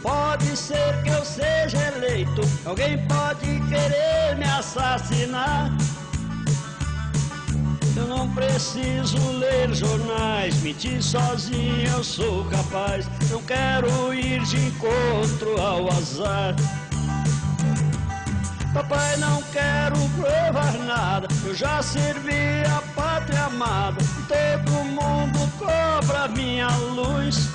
Pode ser que eu seja eleito, alguém pode querer me assassinar. Eu não preciso ler jornais, mentir sozinho eu sou capaz. Não quero ir de encontro ao azar. Papai, não quero provar nada, eu já servi a pátria amada. Todo mundo cobra minha luz.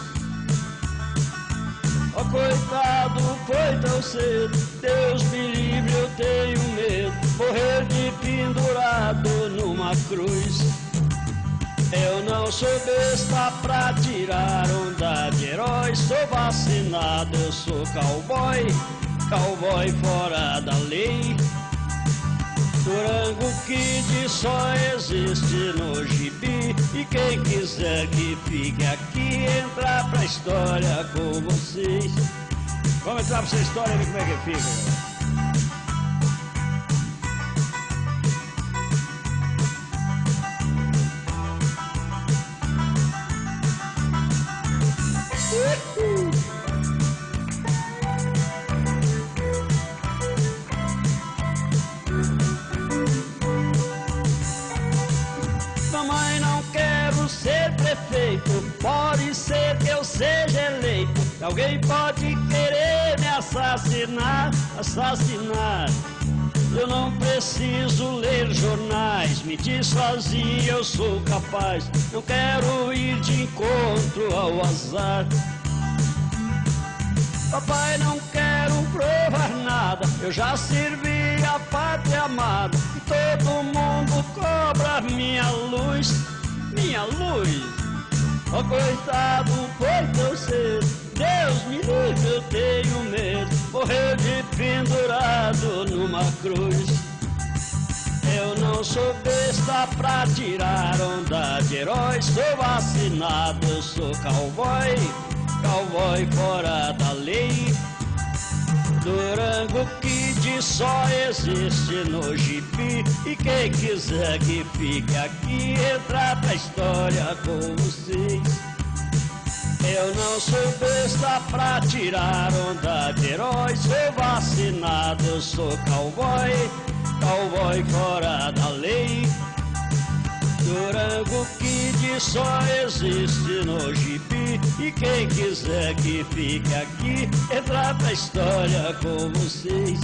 Oh, coitado, foi tão cedo, Deus me livre, eu tenho medo. Morrer de pendurado numa cruz. Eu não sou besta pra tirar onda de herói. Sou vacinado, eu sou cowboy, cowboy fora da lei. Durango Kid só existe no gibi. E quem quiser que fique aqui, entrar pra história com vocês. Vamos entrar pra essa história e ver como é que fica, galera. Mamãe, não quero ser prefeito, pode ser que eu seja eleito. Alguém pode querer me assassinar, assassinar. Eu não preciso ler jornais, mentir sozinho eu sou capaz. Não quero ir de encontro ao azar. Papai, não quero provar nada, eu já servi a pátria amada. E todo mundo cobra minha luz, minha luz. Oh, coitado, foi tão cedo, Deus me livre, eu tenho medo. Morrer de pendurado numa cruz. Eu não sou besta pra tirar onda de herói. Sou vacinado, eu sou cowboy, cowboy fora da lei. Durango Kid só existe no gibi. E quem quiser que fique aqui, entrar pra história com vocês. Eu não sou besta pra tirar onda de herói. Sou vacinado, eu sou cowboy, cowboy fora da lei. Durango Kid só existe no gibi. E quem quiser que fique aqui, entrar pra história com vocês.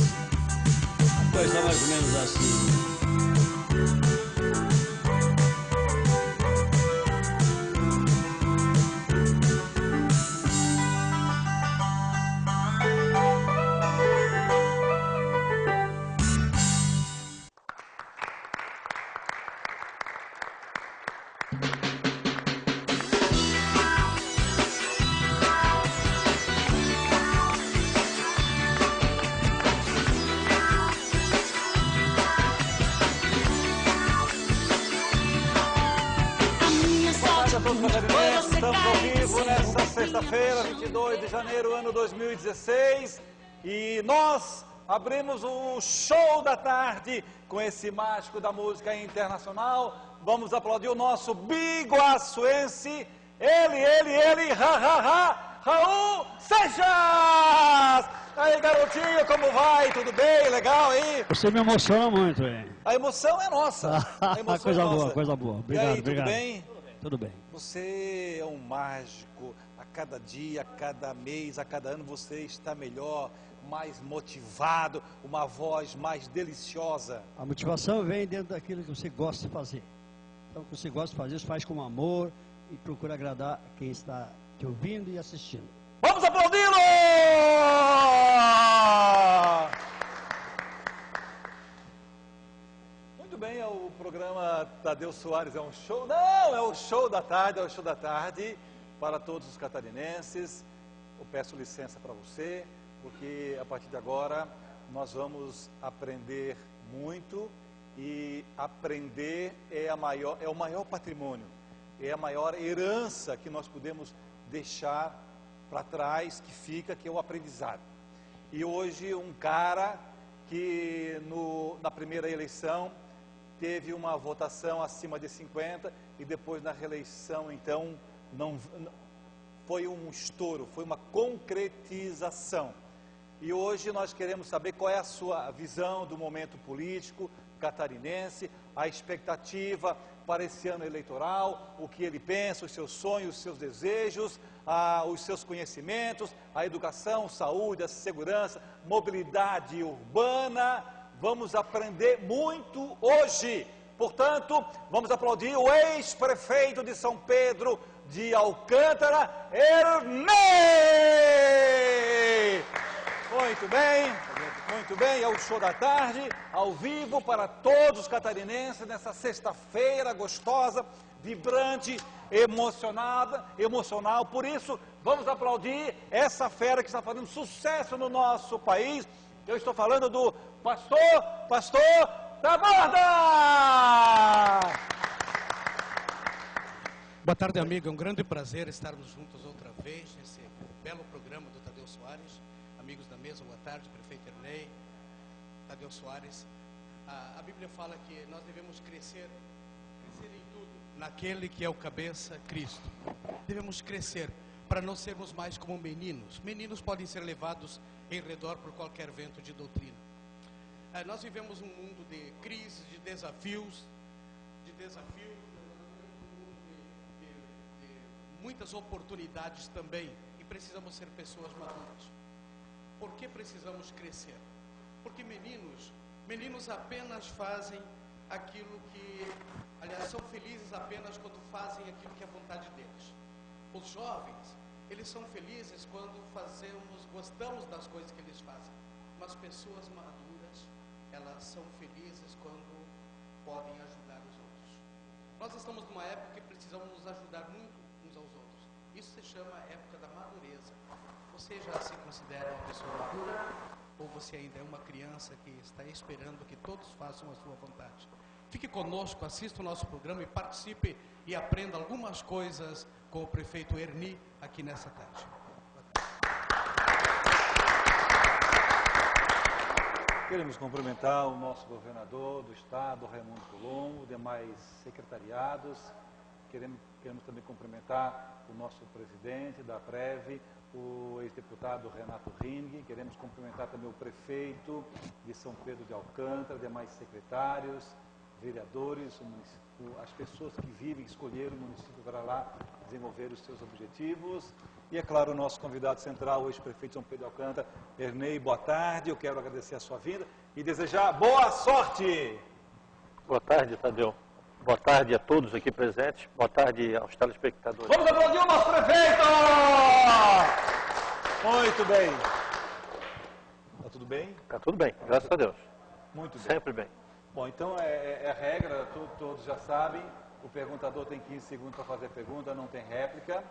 Coisa mais ou menos assim. Estamos ao vivo nesta sexta-feira, 22 de janeiro, ano 2016, e nós abrimos o show da tarde com esse mágico da música internacional. Vamos aplaudir o nosso biguaçuense, ele, Raul Seixas! Aí, garotinho, como vai? Tudo bem? Legal aí? Você me emociona muito, hein? A emoção é nossa. A emoção coisa é nossa. boa, coisa boa. Obrigado, e aí, obrigado. Tudo bem? Tudo bem. Você é um mágico. A cada dia, a cada mês, a cada ano você está melhor, mais motivado, uma voz mais deliciosa. A motivação vem dentro daquilo que você gosta de fazer. Então, o que você gosta de fazer, você faz com amor e procura agradar quem está te ouvindo e assistindo. Vamos aplaudi-lo! Muito bem, o programa Tadeu Soares é um show. Não, é o show da tarde, é o show da tarde para todos os catarinenses. Eu peço licença para você, porque a partir de agora nós vamos aprender muito, e aprender é o maior patrimônio, é a maior herança que nós podemos deixar para trás, que é o aprendizado. E hoje um cara que na primeira eleição teve uma votação acima de 50 e depois na reeleição então foi um estouro, foi uma concretização. E hoje nós queremos saber qual é a sua visão do momento político catarinense, a expectativa para esse ano eleitoral, o que ele pensa, os seus sonhos, os seus desejos, os seus conhecimentos, a educação, saúde, a segurança, mobilidade urbana. Vamos aprender muito hoje. Portanto, vamos aplaudir o ex-prefeito de São Pedro de Alcântara, Ernei! Muito bem, é o Show da Tarde, ao vivo para todos os catarinenses, nessa sexta-feira gostosa, vibrante, emocional. Por isso, vamos aplaudir essa fera que está fazendo sucesso no nosso país. Eu estou falando do pastor Taborda! Boa tarde, amigo. É um grande prazer estarmos juntos outra vez nesse belo programa do Tadeu Soares. Amigos da mesa, boa tarde, prefeito Ernei, Tadeu Soares. A Bíblia fala que nós devemos crescer em tudo, naquele que é o cabeça, Cristo. Devemos crescer para não sermos mais como meninos. Meninos podem ser levados em redor por qualquer vento de doutrina. Nós vivemos um mundo de crises, de desafios, muitas oportunidades também, e precisamos ser pessoas maduras. Por que precisamos crescer? Porque meninos apenas fazem aquilo que, aliás, são felizes apenas quando fazem aquilo que é a vontade deles. Os jovens, eles são felizes quando gostamos das coisas que eles fazem. Mas pessoas maduras, elas são felizes quando podem ajudar os outros. Nós estamos numa época que precisamos nos ajudar muito uns aos outros. Isso se chama época da madureza. Você já se considera uma pessoa madura? Ou você ainda é uma criança que está esperando que todos façam a sua vontade? Fique conosco, assista o nosso programa e participe e aprenda algumas coisas com o prefeito Ernei aqui nessa tarde. Queremos cumprimentar o nosso governador do estado, Raimundo Colombo, demais secretariados. Queremos também cumprimentar o nosso presidente da Prev, o ex-deputado Renato Ring. Queremos cumprimentar também o prefeito de São Pedro de Alcântara, demais secretários, vereadores, as pessoas que vivem, escolheram o município para lá desenvolver os seus objetivos. E, é claro, o nosso convidado central, o ex-prefeito de São Pedro de Alcântara, Ernei, boa tarde. Eu quero agradecer a sua vinda e desejar boa sorte. Boa tarde, Tadeu. Boa tarde a todos aqui presentes. Boa tarde aos telespectadores. Vamos aplaudir o nosso prefeito! Muito bem. Está tudo bem? Está tudo bem, graças a Deus. Muito bem. Sempre bem. Bom, então é regra, todos já sabem. O perguntador tem 15 segundos para fazer pergunta, não tem réplica.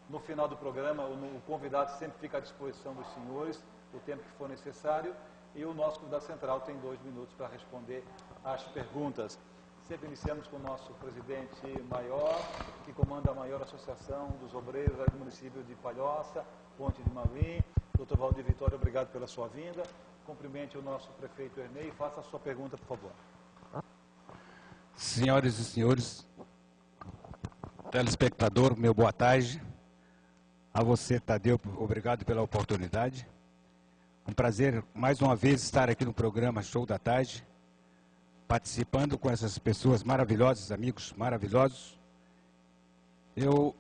No final do programa, o convidado sempre fica à disposição dos senhores, o tempo que for necessário. E o nosso convidado central tem 2 minutos para responder às perguntas. Sempre iniciamos com o nosso presidente maior, que comanda a maior associação dos obreiros do município de Palhoça, Ponte de Mauim. Doutor Valdir Vitória, obrigado pela sua vinda. Cumprimente o nosso prefeito Ernei e faça a sua pergunta, por favor. Senhoras e senhores, telespectador, meu boa tarde. A você, Tadeu, obrigado pela oportunidade. Um prazer, mais uma vez, estar aqui no programa Show da Tarde, participando com essas pessoas maravilhosas, amigos maravilhosos. Eu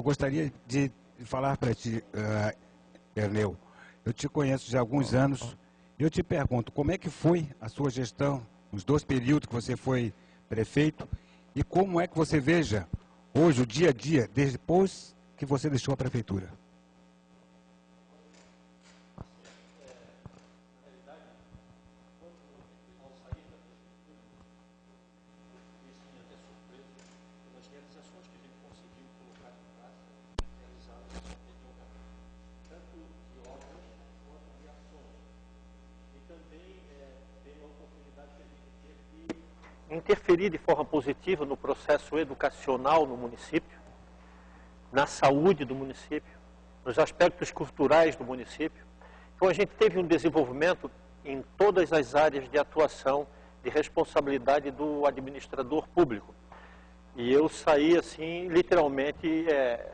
gostaria de falar para ti, Ernei. Eu te conheço já há alguns anos. Eu te pergunto, como é que foi a sua gestão, os 2 períodos que você foi prefeito, e como é que você veja hoje o dia a dia, depois que você deixou a prefeitura? Interferir de forma positiva no processo educacional no município, na saúde do município, nos aspectos culturais do município. Então a gente teve um desenvolvimento em todas as áreas de atuação, de responsabilidade do administrador público. E eu saí assim, literalmente,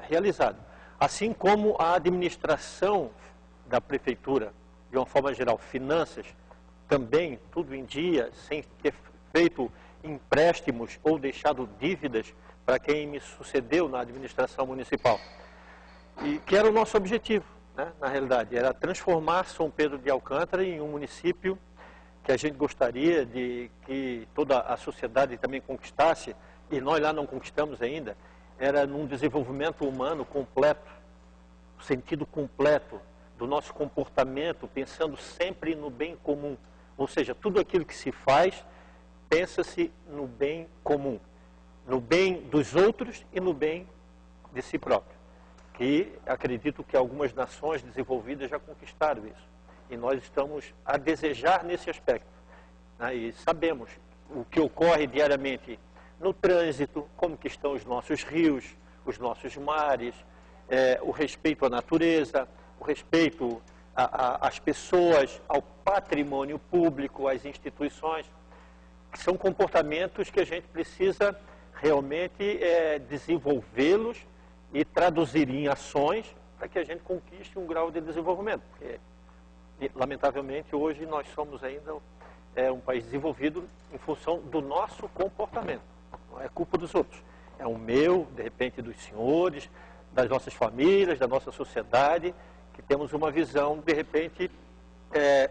realizado. Assim como a administração da prefeitura, de uma forma geral, finanças, também tudo em dia, sem ter feito empréstimos ou deixado dívidas para quem me sucedeu na administração municipal. E que era o nosso objetivo, né, na realidade, era transformar São Pedro de Alcântara em um município que a gente gostaria de que toda a sociedade também conquistasse, e nós lá não conquistamos ainda, era num desenvolvimento humano completo, o sentido completo do nosso comportamento, pensando sempre no bem comum. Ou seja, tudo aquilo que se faz, pensa-se no bem comum, no bem dos outros e no bem de si próprio. Que acredito que algumas nações desenvolvidas já conquistaram isso. E nós estamos a desejar nesse aspecto, né? E sabemos o que ocorre diariamente no trânsito, como que estão os nossos rios, os nossos mares, o respeito à natureza, o respeito às pessoas, ao patrimônio público, às instituições, que são comportamentos que a gente precisa realmente desenvolvê-los e traduzir em ações para que a gente conquiste um grau de desenvolvimento. Porque, lamentavelmente, hoje nós somos ainda um país desenvolvido em função do nosso comportamento. Não é culpa dos outros. É o meu, de repente, dos senhores, das nossas famílias, da nossa sociedade, que temos uma visão, de repente,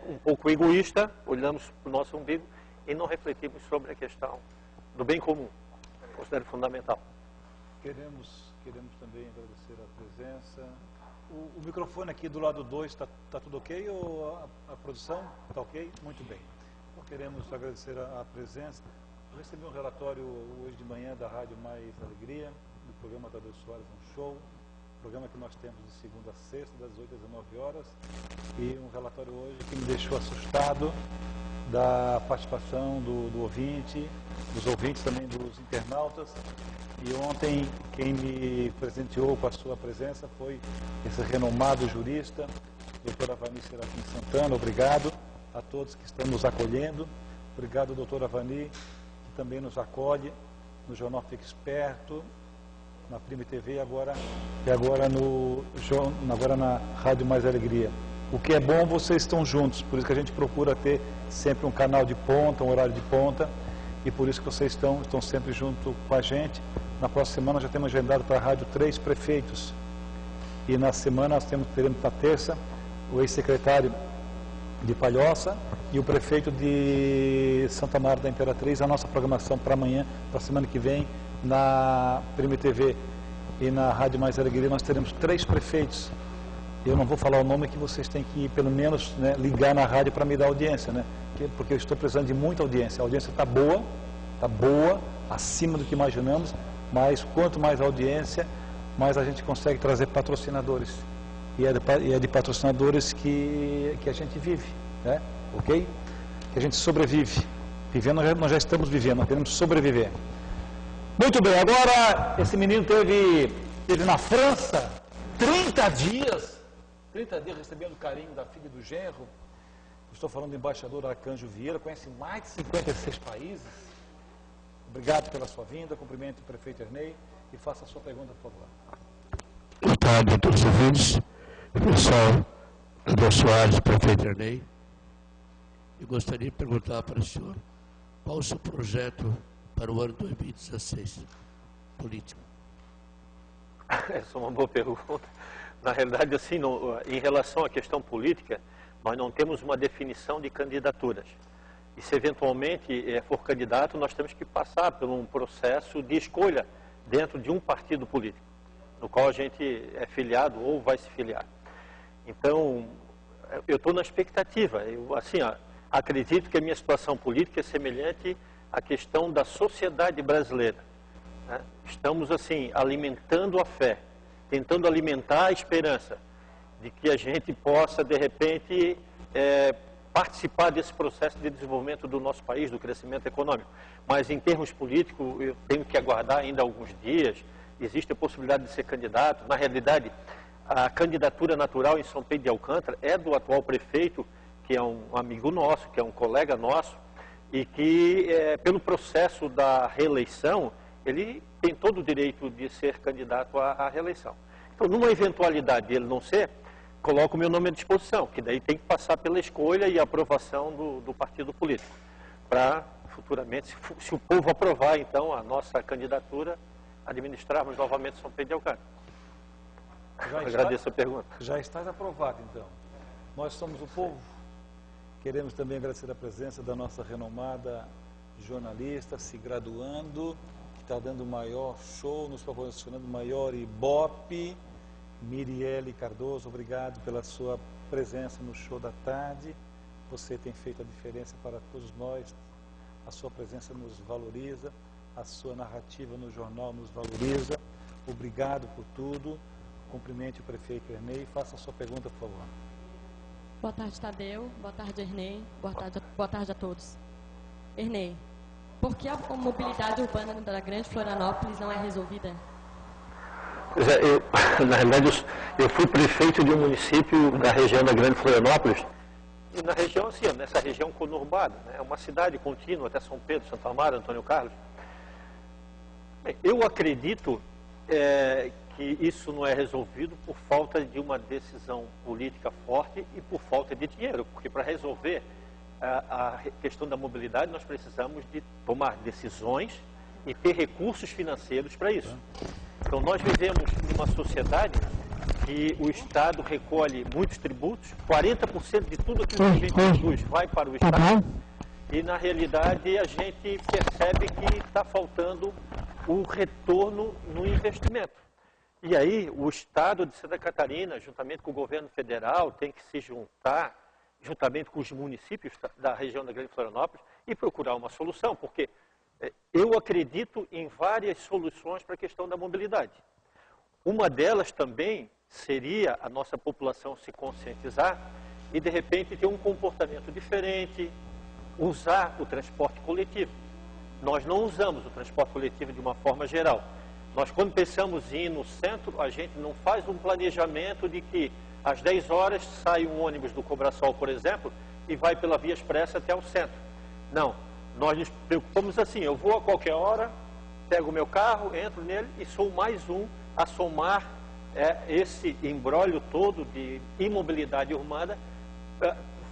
um pouco egoísta, olhamos para o nosso umbigo e não refletimos sobre a questão do bem comum. Considero fundamental. Queremos também agradecer a presença. O microfone aqui do lado 2 está tudo ok? Ou a produção está ok? Muito bem. Então, queremos agradecer a presença. Eu recebi um relatório hoje de manhã da Rádio Mais Alegria, do programa Tadeu Soares um Show, programa que nós temos de segunda a sexta, das 8 às 19 horas, e um relatório hoje que me deixou assustado da participação do ouvinte, dos ouvintes também, dos internautas. E ontem quem me presenteou com a sua presença foi esse renomado jurista, doutor Avani Serafim Santana. Obrigado a todos que estão nos acolhendo. Obrigado, doutor Avani, que também nos acolhe no Jornal Fique Esperto, na Prime TV e agora na Rádio Mais Alegria. O que é bom, vocês estão juntos, por isso que a gente procura ter sempre um canal de ponta, um horário de ponta, e por isso que vocês estão sempre junto com a gente. Na próxima semana já temos agendado para a rádio 3 prefeitos, e na semana nós teremos na terça o ex-secretário de Palhoça e o prefeito de Santa Maria da Imperatriz. A nossa programação para amanhã, para a semana que vem, na Prime TV e na Rádio Mais Alegria, nós teremos 3 prefeitos. Eu não vou falar o nome, que vocês têm que, pelo menos, né, ligar na rádio para me dar audiência, né? Porque eu estou precisando de muita audiência. A audiência está boa, acima do que imaginamos, mas quanto mais audiência, mais a gente consegue trazer patrocinadores. E é de patrocinadores que a gente vive, né? Ok? Que a gente sobrevive. Vivendo, nós já estamos vivendo, nós queremos sobreviver. Muito bem, agora esse menino teve na França 30 dias recebendo o carinho da filha e do genro. Estou falando do embaixador Arcanjo Vieira, conhece mais de 56 países. Obrigado pela sua vinda, cumprimento o prefeito Ernei e faça a sua pergunta, por favor. Boa tarde a todos os ouvintes, pessoal Tadeu Soares, prefeito Ernei. Eu gostaria de perguntar para o senhor qual o seu projeto para o ano 2016, político. Essa é uma boa pergunta. Na realidade, assim, em relação à questão política, nós não temos uma definição de candidaturas. E se eventualmente for candidato, nós temos que passar por um processo de escolha dentro de um partido político, no qual a gente é filiado ou vai se filiar. Então, eu estou na expectativa. Eu, assim, acredito que a minha situação política é semelhante à questão da sociedade brasileira, né? Estamos, assim, alimentando a fé, tentando alimentar a esperança de que a gente possa, de repente, participar desse processo de desenvolvimento do nosso país, do crescimento econômico. Mas, em termos políticos, eu tenho que aguardar ainda alguns dias. Existe a possibilidade de ser candidato. Na realidade, a candidatura natural em São Pedro de Alcântara é do atual prefeito, que é um amigo nosso, que é um colega nosso, e que, pelo processo da reeleição, ele tem todo o direito de ser candidato à reeleição. Então, numa eventualidade dele não ser, coloco o meu nome à disposição, que daí tem que passar pela escolha e aprovação do partido político, para futuramente, se o povo aprovar, então, a nossa candidatura, administrarmos novamente São Pedro de Alcântara. Agradeço a pergunta. Já estás aprovado, então. Nós somos o povo. Queremos também agradecer a presença da nossa renomada jornalista, se graduando, que está dando o maior show, nos proporcionando o maior ibope, Mirielle Cardoso. Obrigado pela sua presença no Show da Tarde. Você tem feito a diferença para todos nós. A sua presença nos valoriza, a sua narrativa no jornal nos valoriza. Obrigado por tudo. Cumprimente o prefeito Ernei. Faça a sua pergunta, por favor. Boa tarde, Tadeu. Boa tarde, Ernei. Boa tarde a todos. Ernei, por que a mobilidade urbana da Grande Florianópolis não é resolvida? Pois é, na realidade, eu fui prefeito de um município da região da Grande Florianópolis, e na região, assim, nessa região conurbada, né, é uma cidade contínua, até São Pedro, Santo Amaro, Antônio Carlos. Bem, eu acredito que isso não é resolvido por falta de uma decisão política forte e por falta de dinheiro, porque para resolver a questão da mobilidade nós precisamos de tomar decisões e ter recursos financeiros para isso. Então nós vivemos numa sociedade que o Estado recolhe muitos tributos, 40% de tudo aquilo que a gente produz vai para o Estado, e na realidade a gente percebe que está faltando o retorno no investimento. E aí o Estado de Santa Catarina, juntamente com o governo federal, tem que se juntar, juntamente com os municípios da região da Grande Florianópolis, e procurar uma solução, porque eu acredito em várias soluções para a questão da mobilidade. Uma delas também seria a nossa população se conscientizar e, de repente, ter um comportamento diferente, usar o transporte coletivo. Nós não usamos o transporte coletivo de uma forma geral. Nós, quando pensamos em ir no centro, a gente não faz um planejamento de que às 10 horas sai um ônibus do Cobrasol, por exemplo, e vai pela Via Expressa até o centro. Não, nós nos preocupamos assim, eu vou a qualquer hora, pego o meu carro, entro nele e sou mais um a somar esse imbróglio todo de imobilidade urbana.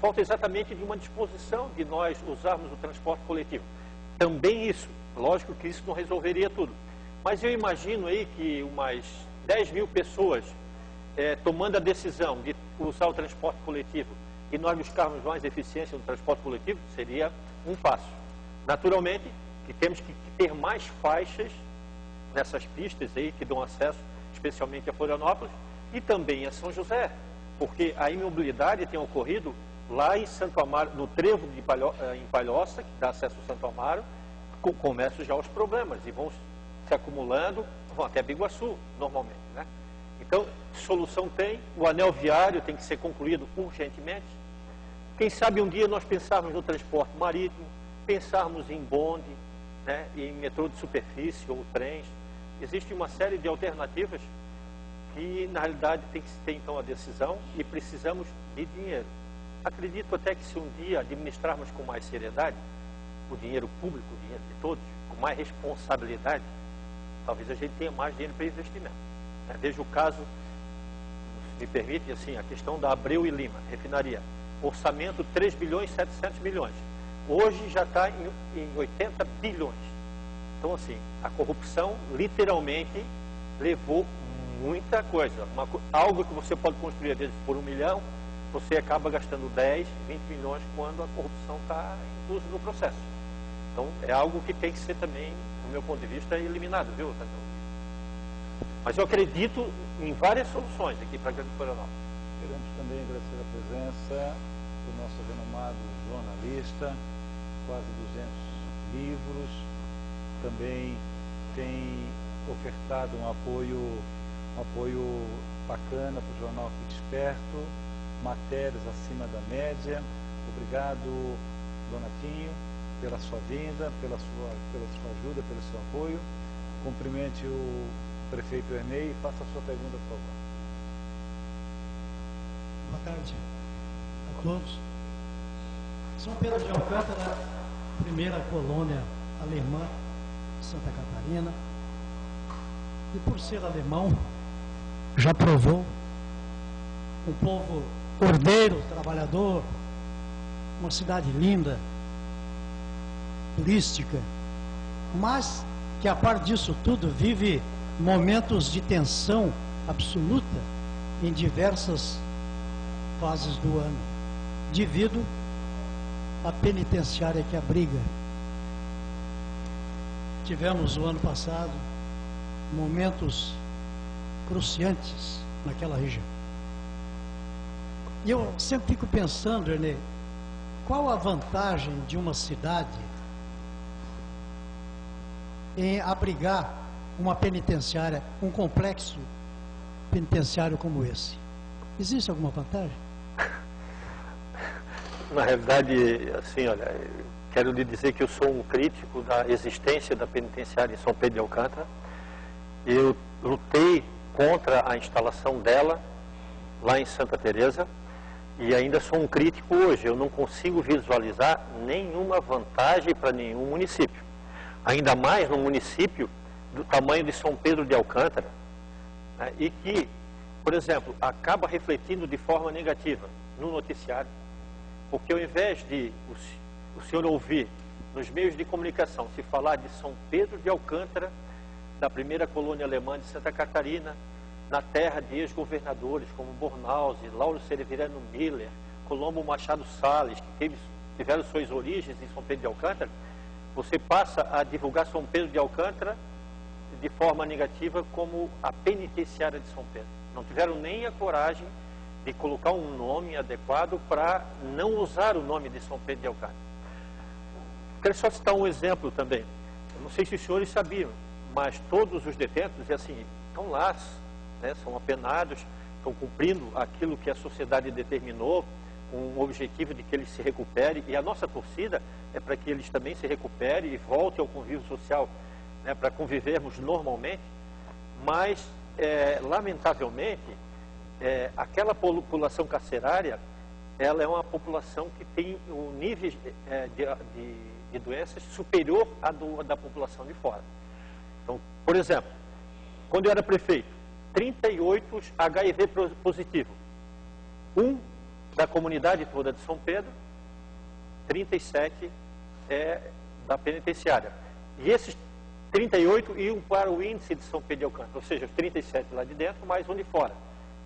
Falta exatamente de uma disposição de nós usarmos o transporte coletivo. Também isso, lógico que isso não resolveria tudo. Mas eu imagino aí que umas 10 mil pessoas tomando a decisão de usar o transporte coletivo e nós buscarmos mais eficiência no transporte coletivo, seria um passo. Naturalmente, que temos que ter mais faixas nessas pistas aí que dão acesso, especialmente a Florianópolis, e também a São José, porque a imobilidade tem ocorrido lá em Santo Amaro, no trevo em Palhoça, que dá acesso ao Santo Amaro, começam já os problemas e vão se acumulando, vão até Biguaçu, normalmente, né? Então, solução tem, o anel viário tem que ser concluído urgentemente. Quem sabe um dia nós pensarmos no transporte marítimo, pensarmos em bonde, né, em metrô de superfície ou trens. Existe uma série de alternativas que, na realidade, tem que ter, então, a decisão e precisamos de dinheiro. Acredito até que se um dia administrarmos com mais seriedade o dinheiro público, o dinheiro de todos, com mais responsabilidade, talvez a gente tenha mais dinheiro para investimento. Veja o caso, se me permite, assim, a questão da Abreu e Lima, refinaria. Orçamento 3 bilhões e 700 milhões. Hoje já está em 80 bilhões. Então, assim, a corrupção literalmente levou muita coisa. Algo que você pode construir, às vezes, por 1 milhão, você acaba gastando 10, 20 milhões quando a corrupção está inclusa no processo. Então, é algo que tem que ser também, do meu ponto de vista, eliminado, viu, Tadeu? Mas eu acredito em várias soluções aqui para a Grande Florianópolis. Queremos também agradecer a presença do nosso renomado jornalista, quase 200 livros, também tem ofertado um apoio bacana para o jornal Fique Esperto, matérias acima da média. Obrigado, Donatinho, pela sua vinda, pela sua ajuda, pelo seu apoio. Cumprimente o prefeito Ernei e faça a sua pergunta, por favor. Boa tarde a todos. São Pedro de Alcântara, primeira colônia alemã de Santa Catarina. E por ser alemão, já provou, um povo ordeiro, trabalhador, uma cidade linda, turística, mas que a par disso tudo vive momentos de tensão absoluta em diversas fases do ano, devido à penitenciária que abriga. Tivemos o ano passado momentos cruciantes naquela região. E eu sempre fico pensando, Ernê, qual a vantagem de uma cidade em abrigar uma penitenciária, um complexo penitenciário como esse? Existe alguma vantagem? Na realidade, assim, olha, quero lhe dizer que eu sou um crítico da existência da penitenciária em São Pedro de Alcântara. Eu lutei contra a instalação dela lá em Santa Teresa e ainda sou um crítico hoje. Eu não consigo visualizar nenhuma vantagem para nenhum município. Ainda mais num município do tamanho de São Pedro de Alcântara, né, e que, por exemplo, acaba refletindo de forma negativa no noticiário, porque ao invés de o senhor ouvir nos meios de comunicação se falar de São Pedro de Alcântara, da primeira colônia alemã de Santa Catarina, na terra de ex-governadores como Bornhausen, Lauro Severino Miller, Colombo Machado Salles, que tiveram suas origens em São Pedro de Alcântara, você passa a divulgar São Pedro de Alcântara de forma negativa como a penitenciária de São Pedro. Não tiveram nem a coragem de colocar um nome adequado para não usar o nome de São Pedro de Alcântara. Quero só citar um exemplo também. Eu não sei se os senhores sabiam, mas todos os detentos, assim, estão lá, né, são apenados, estão cumprindo aquilo que a sociedade determinou, com o objetivo de que eles se recuperem, e a nossa torcida é para que eles também se recuperem e voltem ao convívio social, né, para convivermos normalmente, mas, lamentavelmente, aquela população carcerária, ela é uma população que tem um nível de doenças superior à da população de fora. Então, por exemplo, quando eu era prefeito, 38 HIV positivo, da comunidade toda de São Pedro, 37 da penitenciária. E esses 38 iam para o índice de São Pedro de Alcântara, ou seja, os 37 lá de dentro, mais um de fora.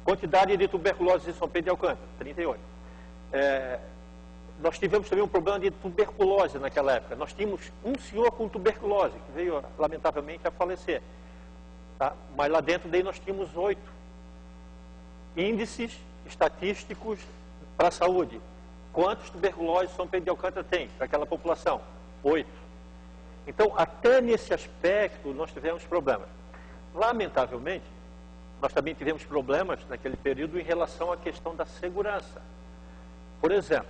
Quantidade de tuberculose em São Pedro de Alcântara, 38. Nós tivemos também um problema de tuberculose naquela época. Nós tínhamos um senhor com tuberculose, que veio, lamentavelmente, a falecer. Tá? Mas lá dentro daí nós tínhamos 8 índices estatísticos para a saúde. Quantos tuberculose São Pedro de Alcântara tem para aquela população? 8. Então, até nesse aspecto, nós tivemos problemas. Lamentavelmente, nós também tivemos problemas naquele período em relação à questão da segurança. Por exemplo,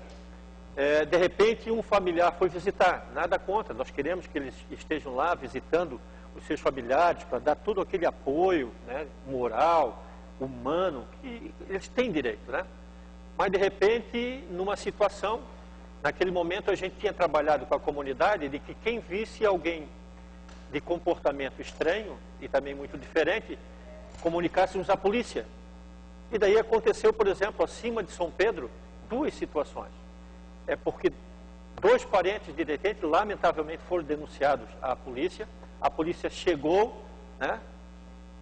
de repente um familiar foi visitar, nada contra, nós queremos que eles estejam lá visitando os seus familiares para dar todo aquele apoio, né, moral, humano, que eles têm direito, né? Mas de repente, numa situação, naquele momento a gente tinha trabalhado com a comunidade de que quem visse alguém de comportamento estranho e também muito diferente, comunicássemos à polícia. E daí aconteceu, por exemplo, acima de São Pedro, 2 situações. É porque 2 parentes de detente, lamentavelmente, foram denunciados à polícia. A polícia chegou, né,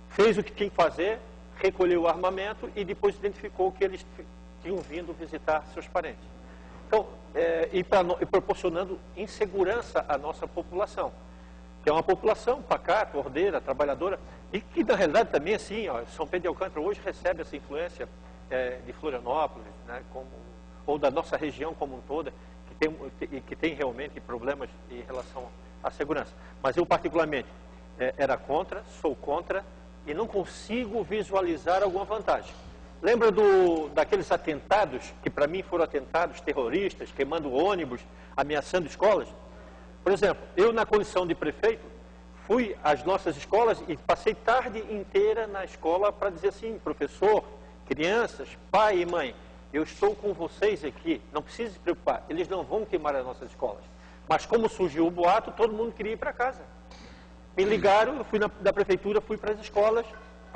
fez o que tinha que fazer, recolheu o armamento e depois identificou que eles tinham vindo visitar seus parentes. Então, e proporcionando insegurança à nossa população, que é uma população pacata, ordeira, trabalhadora, e que na realidade também, assim, ó, São Pedro de Alcântara hoje recebe essa influência de Florianópolis, né, ou da nossa região como um todo, que tem realmente problemas em relação à segurança. Mas eu particularmente era contra, sou contra, e não consigo visualizar alguma vantagem. Lembra daqueles atentados, que para mim foram atentados terroristas, queimando ônibus, ameaçando escolas? Por exemplo, eu na condição de prefeito, fui às nossas escolas e passei tarde inteira na escola para dizer assim, professor, crianças, pai e mãe, eu estou com vocês aqui, não precisa se preocupar, eles não vão queimar as nossas escolas. Mas como surgiu o boato, todo mundo queria ir para casa. Me ligaram, eu fui da prefeitura, fui para as escolas,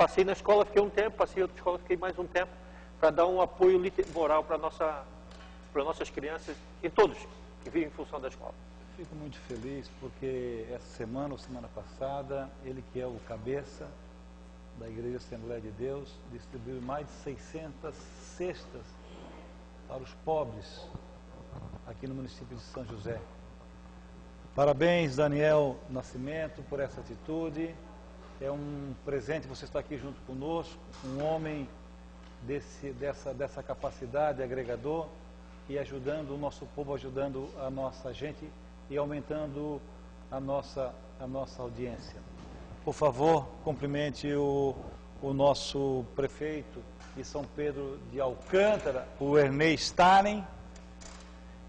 Passei na escola, fiquei um tempo, passei em outra escola, fiquei mais um tempo, para dar um apoio moral para nossas crianças e todos que vivem em função da escola. Fico muito feliz porque essa semana ou semana passada, ele que é o cabeça da Igreja Assembleia de Deus, distribuiu mais de 600 cestas para os pobres aqui no município de São José. Parabéns, Daniel Nascimento, por essa atitude. É um presente você estar aqui junto conosco, um homem dessa capacidade agregador e ajudando o nosso povo, ajudando a nossa gente e aumentando a nossa audiência. Por favor, cumprimente o nosso prefeito de São Pedro de Alcântara, o Ernei Staren,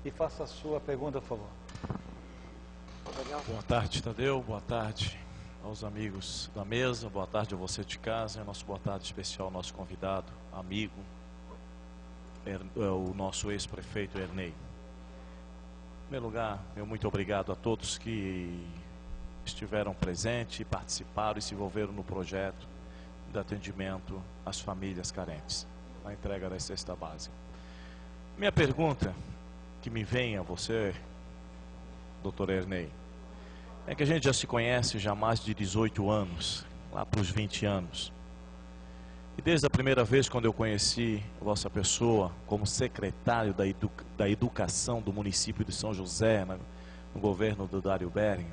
e faça a sua pergunta, por favor. Boa tarde, Tadeu. Boa tarde aos amigos da mesa. Boa tarde a você de casa. E nosso boa tarde especial ao nosso convidado, amigo, o nosso ex-prefeito Ernei. Em primeiro lugar, meu muito obrigado a todos que estiveram presentes, participaram e se envolveram no projeto de atendimento às famílias carentes, na entrega da cesta básica. Minha pergunta que me vem a você, doutor Ernei, é que a gente já se conhece já há mais de 18 anos, lá para os 20 anos. E desde a primeira vez quando eu conheci a vossa pessoa como secretário da Educação do município de São José, no governo do Dário Bering,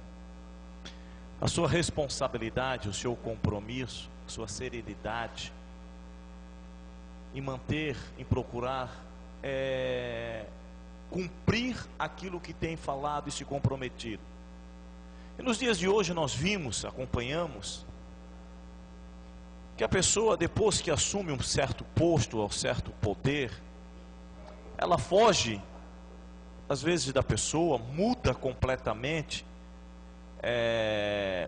a sua responsabilidade, o seu compromisso, a sua serenidade em manter, em procurar cumprir aquilo que tem falado e se comprometido. E nos dias de hoje nós vimos, acompanhamos, que a pessoa, depois que assume um certo posto ou certo poder, ela foge, às vezes, da pessoa, muda completamente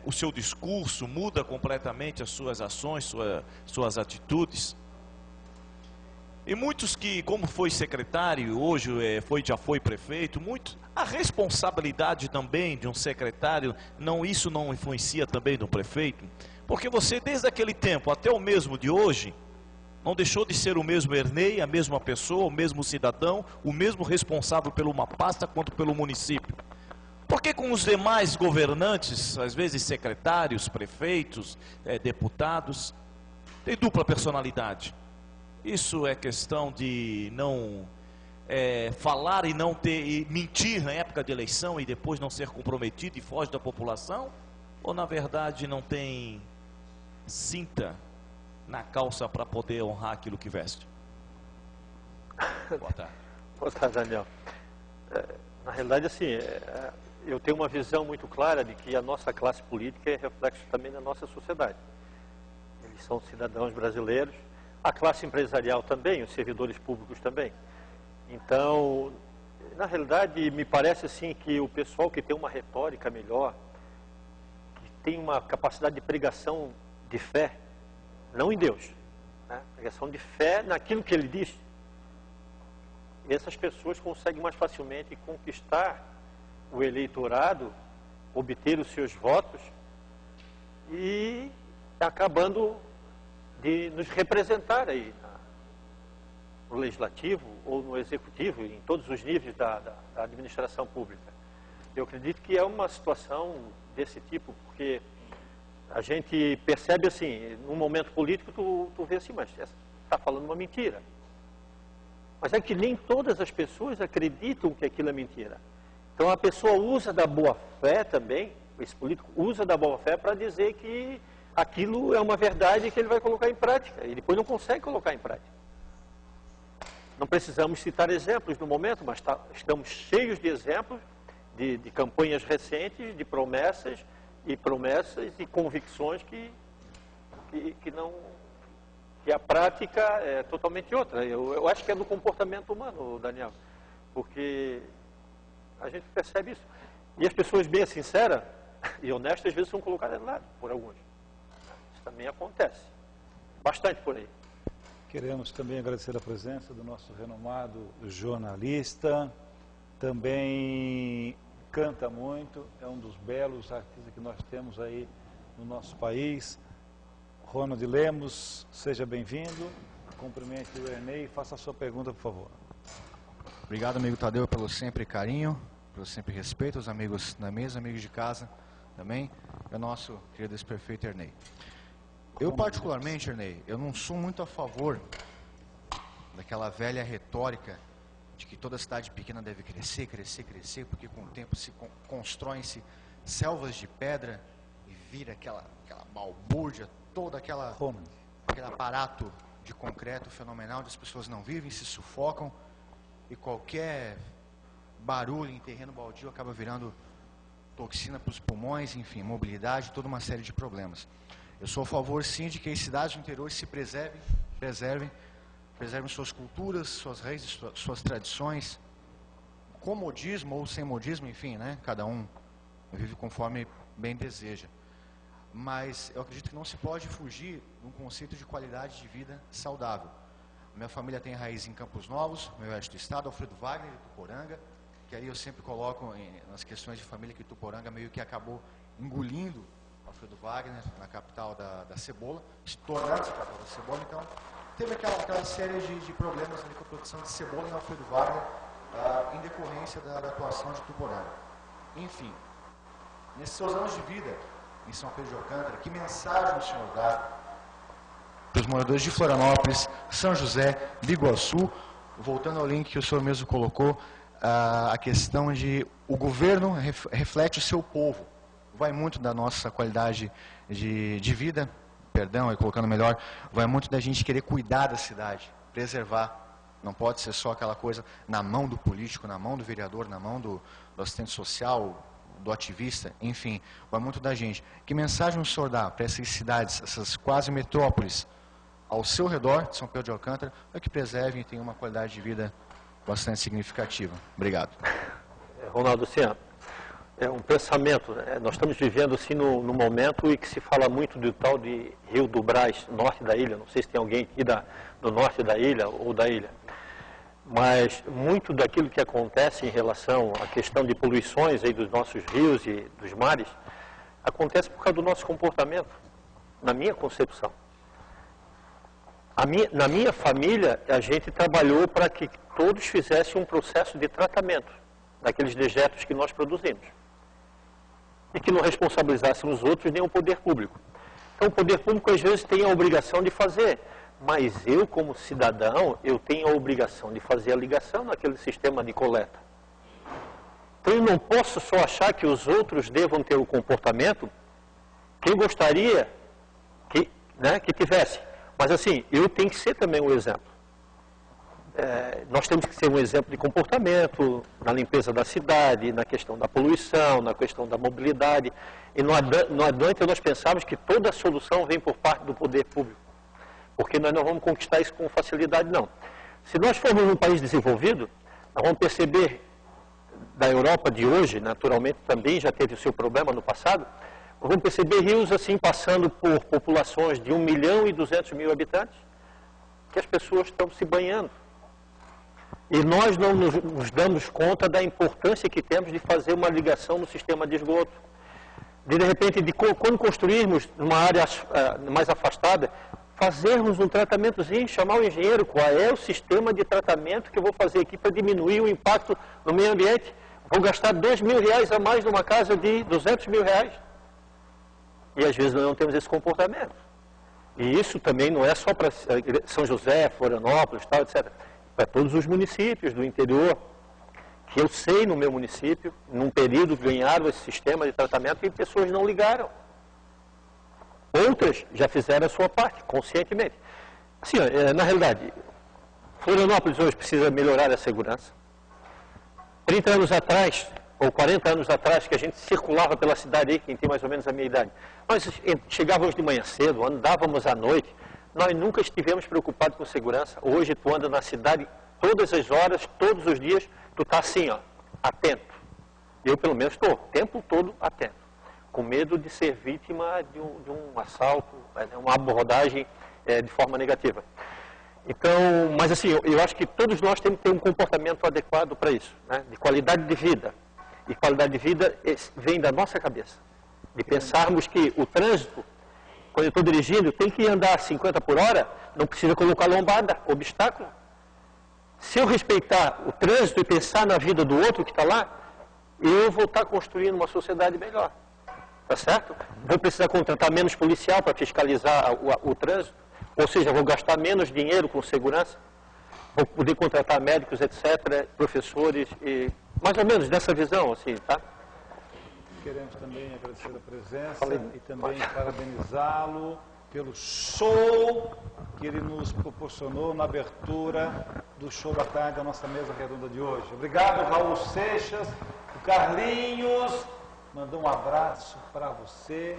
o seu discurso, muda completamente as suas ações, suas atitudes. E muitos que, como foi secretário, hoje já foi prefeito, a responsabilidade também de um secretário, isso não influencia também no prefeito, porque você desde aquele tempo até o mesmo de hoje, não deixou de ser o mesmo Ernei, a mesma pessoa, o mesmo cidadão, o mesmo responsável por uma pasta quanto pelo município. Porque com os demais governantes, às vezes secretários, prefeitos, deputados, tem dupla personalidade. Isso é questão de não falar e não e mentir na época de eleição e depois não ser comprometido e foge da população? Ou na verdade não tem cinta na calça para poder honrar aquilo que veste? Boa tarde. Boa tarde, Daniel. Na realidade, assim, eu tenho uma visão muito clara de que a nossa classe política é reflexo também da nossa sociedade. Eles são cidadãos brasileiros, a classe empresarial também, os servidores públicos também. Então, na realidade, me parece assim que o pessoal que tem uma retórica melhor, que tem uma capacidade de pregação de fé, não em Deus, né? Pregação de fé naquilo que ele diz, essas pessoas conseguem mais facilmente conquistar o eleitorado, obter os seus votos e acabando de nos representar aí no legislativo ou no executivo, em todos os níveis da administração pública. Eu acredito que é uma situação desse tipo, porque a gente percebe assim, num momento político, tu vê assim, mas está falando uma mentira. Mas é que nem todas as pessoas acreditam que aquilo é mentira. Então a pessoa usa da boa fé também, esse político usa da boa fé para dizer que aquilo é uma verdade que ele vai colocar em prática, e depois não consegue colocar em prática. Não precisamos citar exemplos no momento, mas estamos cheios de exemplos de campanhas recentes, de promessas e convicções que a prática é totalmente outra. Eu acho que é do comportamento humano, Daniel, porque a gente percebe isso. E as pessoas bem sinceras e honestas, às vezes, são colocadas de lado por alguns. Isso também acontece. Bastante por aí. Queremos também agradecer a presença do nosso renomado jornalista, também canta muito, é um dos belos artistas que nós temos aí no nosso país, Ronald Lemos, seja bem-vindo. Cumprimente o Ernei e faça a sua pergunta, por favor. Obrigado, amigo Tadeu, pelo sempre carinho, pelo sempre respeito, os amigos na mesa, amigos de casa também, e o nosso querido ex-prefeito Ernei. Eu, particularmente, Ernei, eu não sou muito a favor daquela velha retórica de que toda cidade pequena deve crescer, crescer, crescer, porque com o tempo se constroem-se selvas de pedra e vira aquela balbúrdia, todo aquele aparato de concreto fenomenal, onde as pessoas não vivem, se sufocam, e qualquer barulho em terreno baldio acaba virando toxina para os pulmões, enfim, mobilidade, toda uma série de problemas. Eu sou a favor, sim, de que as cidades do interior se preservem suas culturas, suas raízes, suas tradições, com modismo ou sem modismo, enfim, né? Cada um vive conforme bem deseja. Mas eu acredito que não se pode fugir de um conceito de qualidade de vida saudável. Minha família tem raiz em Campos Novos, no oeste do estado, Alfredo Wagner, Ituporanga, que aí eu sempre coloco nas questões de família que Ituporanga meio que acabou engolindo Alfredo Wagner, na capital da cebola, se tornando-se a capital da cebola. Então, teve aquela série de problemas ali com a produção de cebola em Alfredo Wagner, em decorrência da atuação de Ituporanga. Enfim, nesses seus anos de vida em São Pedro de Alcântara, que mensagem o senhor dá para os moradores de Florianópolis, São José, Biguaçu, voltando ao link que o senhor mesmo colocou, a questão de o governo reflete o seu povo, vai muito da nossa qualidade de vida, perdão, colocando melhor, vai muito da gente querer cuidar da cidade, preservar. Não pode ser só aquela coisa na mão do político, na mão do vereador, na mão do assistente social, do ativista, enfim, vai muito da gente. Que mensagem o senhor dá para essas cidades, essas quase metrópoles ao seu redor, de São Pedro de Alcântara, para que preservem e tenham uma qualidade de vida bastante significativa? Obrigado. Ronaldo, assim, é um pensamento, nós estamos vivendo assim no momento em que se fala muito do tal de Rio do Brás, norte da ilha, não sei se tem alguém aqui do norte da ilha ou da ilha, mas muito daquilo que acontece em relação à questão de poluições aí dos nossos rios e dos mares, acontece por causa do nosso comportamento, na minha concepção. Na minha família, a gente trabalhou para que todos fizessem um processo de tratamento daqueles dejetos que nós produzimos. E que não responsabilizassem os outros nem o poder público. Então, o poder público, às vezes, tem a obrigação de fazer, mas eu, como cidadão, eu tenho a obrigação de fazer a ligação naquele sistema de coleta. Então, eu não posso só achar que os outros devam ter o comportamento que eu gostaria que tivesse. Mas assim, eu tenho que ser também um exemplo. Nós temos que ser um exemplo de comportamento na limpeza da cidade, na questão da poluição, na questão da mobilidade. E não adianta nós pensarmos que toda a solução vem por parte do poder público. Porque nós não vamos conquistar isso com facilidade, não. Se nós formos um país desenvolvido, nós vamos perceber, da Europa de hoje, naturalmente também já teve o seu problema no passado, vamos perceber rios assim passando por populações de 1.200.000 habitantes, que as pessoas estão se banhando. E nós não nos damos conta da importância que temos de fazer uma ligação no sistema de esgoto. De repente, quando construirmos numa área mais afastada, fazermos um tratamentozinho, chamar o engenheiro, qual é o sistema de tratamento que eu vou fazer aqui para diminuir o impacto no meio ambiente. Vou gastar R$2.000 a mais numa casa de R$200.000. E às vezes não temos esse comportamento. E isso também não é só para São José, Florianópolis, tal, etc. Para todos os municípios do interior, que eu sei no meu município, num período ganharam esse sistema de tratamento e pessoas não ligaram. Outras já fizeram a sua parte, conscientemente. Assim, na realidade, Florianópolis hoje precisa melhorar a segurança. 30 anos atrás, ou 40 anos atrás, que a gente circulava pela cidade aí, quem tem mais ou menos a minha idade, nós chegávamos de manhã cedo, andávamos à noite, nós nunca estivemos preocupados com segurança. Hoje tu anda na cidade todas as horas, todos os dias, tu está assim, atento. Eu pelo menos estou o tempo todo atento, com medo de ser vítima de um assalto, uma abordagem de forma negativa. Então, mas assim, eu acho que todos nós temos que ter um comportamento adequado para isso, né? De qualidade de vida. E qualidade de vida vem da nossa cabeça, de pensarmos que o trânsito quando eu estou dirigindo, tem que andar 50 por hora, não precisa colocar lombada, obstáculo. Se eu respeitar o trânsito e pensar na vida do outro que está lá, eu vou estar construindo uma sociedade melhor. Tá certo? Vou precisar contratar menos policial para fiscalizar o trânsito, ou seja, vou gastar menos dinheiro com segurança, vou poder contratar médicos, etc., professores, e mais ou menos dessa visão, assim, tá? Queremos também agradecer a presença e também parabenizá-lo pelo show que ele nos proporcionou na abertura do show da tarde da nossa mesa redonda de hoje. Obrigado, Raul Seixas, o Carlinhos mandou um abraço para você,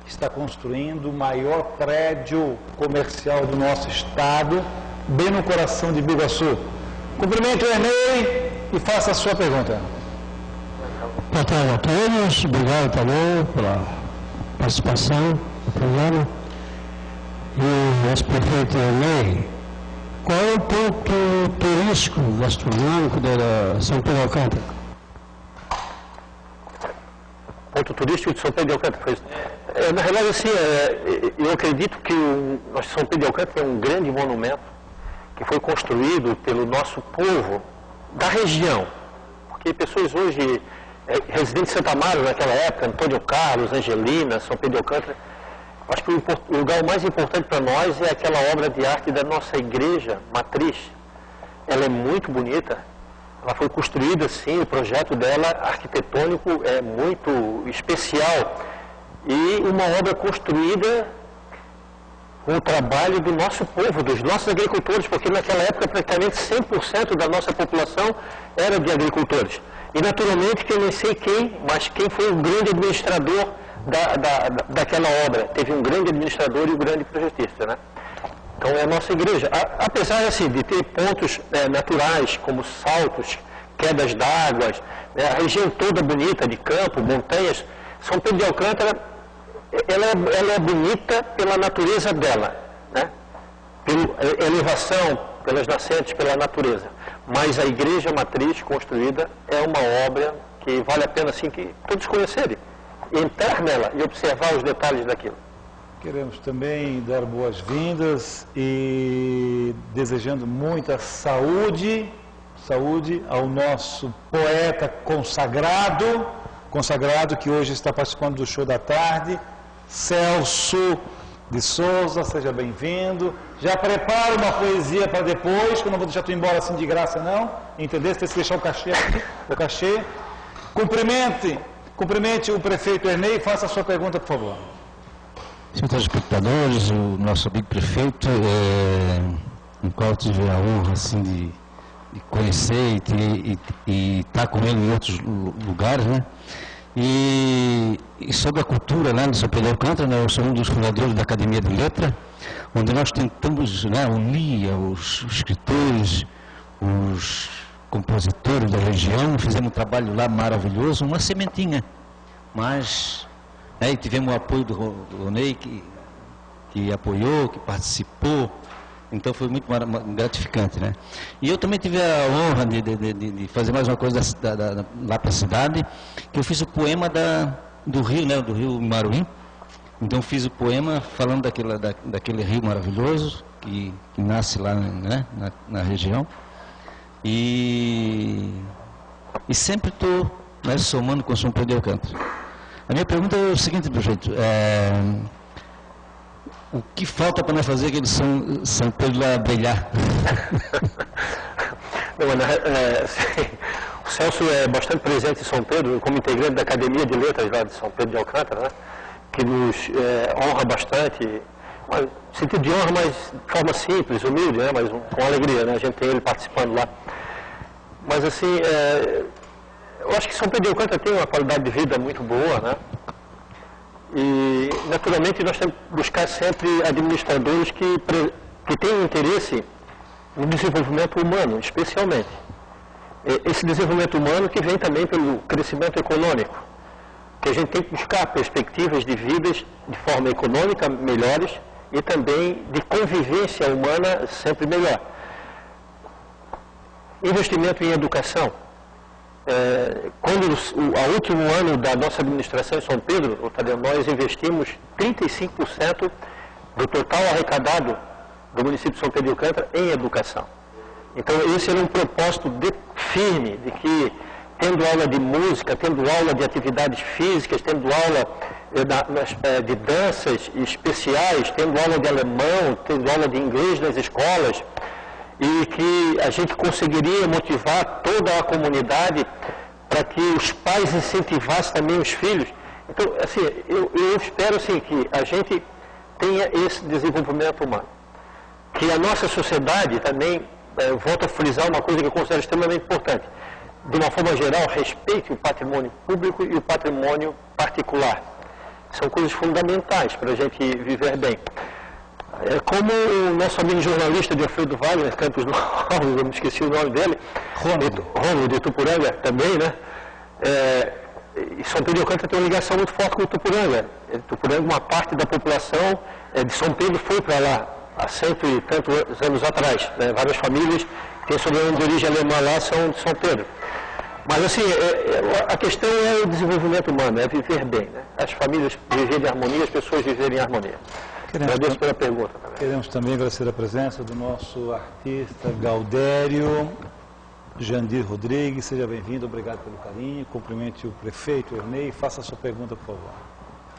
que está construindo o maior prédio comercial do nosso estado, bem no coração de Biguaçu. Cumprimento o Ernei e faça a sua pergunta. Boa tarde a todos, obrigado também pela participação no programa. E nosso prefeito Ernei, qual é o ponto turístico gastronômico da São Pedro de Alcântara? Ponto turístico de São Pedro de Alcântara. Na realidade, assim, eu acredito que o São Pedro de Alcântara é um grande monumento que foi construído pelo nosso povo da região. Porque pessoas hoje, residentes de Santa Amaro naquela época, Antônio Carlos, Angelina, São Pedro de Alcântara, acho que o lugar mais importante para nós é aquela obra de arte da nossa igreja matriz. Ela é muito bonita. Ela foi construída, sim, o projeto dela arquitetônico é muito especial e uma obra construída com o trabalho do nosso povo, dos nossos agricultores, porque naquela época praticamente 100% da nossa população era de agricultores. E naturalmente que eu nem sei quem, mas quem foi o grande administrador daquela obra. Teve um grande administrador e um grande projetista, né? Então é a nossa igreja. Apesar assim, de ter pontos naturais, como saltos, quedas d'água, a região toda bonita de campo, montanhas, São Pedro de Alcântara, ela é bonita pela natureza dela, né? Pela elevação, pelas nascentes, pela natureza. Mas a igreja matriz construída é uma obra que vale a pena assim, que todos conhecerem, entrar nela e observar os detalhes daquilo. Queremos também dar boas-vindas e desejando muita saúde ao nosso poeta consagrado que hoje está participando do show da tarde, Celso de Souza, seja bem-vindo. Já prepara uma poesia para depois, que eu não vou deixar tu embora assim de graça não, entendeu? Você tem que deixar o cachê aqui, o cachê. Cumprimente o prefeito Ernei e faça a sua pergunta, por favor. Senhores telespectadores, o nosso amigo prefeito, no qual eu tive a honra assim, de conhecer e estar com ele em outros lugares, né? E sobre a cultura lá no São Pedro de Alcântara, né, eu sou um dos fundadores da Academia de Letra, onde nós tentamos, né, unir os escritores, os compositores da região, fizemos um trabalho lá maravilhoso, uma sementinha, mas... E tivemos o apoio do Ronei, que apoiou, que participou, então foi muito gratificante, né? E eu também tive a honra de fazer mais uma coisa lá para a cidade, que eu fiz o poema do rio, né? Do rio Maruim. Então fiz o poema falando daquele rio maravilhoso que nasce lá, né? na região. E sempre estou, né, somando com São Pedro de Alcântara. A minha pergunta é o seguinte, prefeito, o que falta para nós fazer aquele São Pedro lá brilhar? Não, o Celso é bastante presente em São Pedro, como integrante da Academia de Letras lá de São Pedro de Alcântara, né? Que nos honra bastante, sentido de honra, mas de forma simples, humilde, né? Mas com alegria, né? A gente tem ele participando lá. Mas assim, eu acho que São Pedro de Alcântara tem uma qualidade de vida muito boa, né? E, naturalmente, nós temos que buscar sempre administradores que tenham interesse no desenvolvimento humano, especialmente. Esse desenvolvimento humano que vem também pelo crescimento econômico, que a gente tem que buscar perspectivas de vidas de forma econômica melhores e também de convivência humana sempre melhor. Investimento em educação. quando o último ano da nossa administração em São Pedro, nós investimos 35% do total arrecadado do município de São Pedro de Alcântara em educação. Então, esse era um propósito firme de que, tendo aula de música, tendo aula de atividades físicas, tendo aula de danças especiais, tendo aula de alemão, tendo aula de inglês nas escolas, e que a gente conseguiria motivar toda a comunidade para que os pais incentivassem também os filhos. Então, assim, eu espero assim, que a gente tenha esse desenvolvimento humano. Que a nossa sociedade também, volto a frisar uma coisa que eu considero extremamente importante, de uma forma geral, respeite o patrimônio público e o patrimônio particular. São coisas fundamentais para a gente viver bem. Como o nosso amigo jornalista de Alfredo Wagner, Campos Novos, eu me esqueci o nome dele, Rômulo de Itupuranga também, né? São Pedro de Alcântara tem uma ligação muito forte com o Itupuranga. Itupuranga, uma parte da população de São Pedro foi para lá há 100 e tantos anos atrás. Né? Várias famílias que têm sobrenome de origem alemã lá são de São Pedro. Mas assim, a questão é o desenvolvimento humano, é viver bem. Né? As famílias viverem em harmonia, as pessoas viverem em harmonia. Agradeço pela pergunta também. Queremos também agradecer a presença do nosso artista Gaudério Jandir Rodrigues. Seja bem-vindo, obrigado pelo carinho. Cumprimente o prefeito Ernei. Faça a sua pergunta, por favor.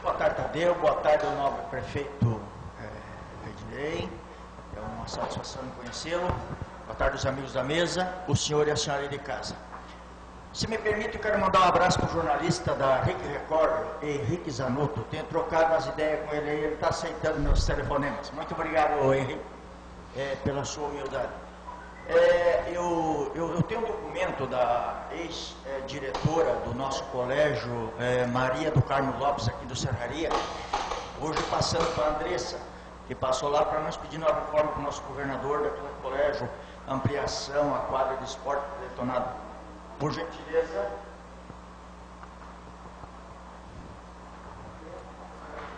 Boa tarde, Tadeu. Boa tarde ao nobre prefeito Ednei. É uma satisfação em conhecê-lo. Boa tarde aos amigos da mesa, o senhor e a senhora de casa. Se me permite, eu quero mandar um abraço para o jornalista da RIC Record, Henrique Zanotto. Tenho trocado umas ideias com ele aí, ele está aceitando meus telefonemas. Muito obrigado, Henrique, pela sua humildade. Eu tenho um documento da ex-diretora do nosso colégio, Maria do Carmo Lopes, aqui do Serraria, hoje passando para a Andressa, que passou lá para nós pedindo a reforma para o nosso governador daquele colégio, ampliação, a quadra de esporte detonado. Por gentileza.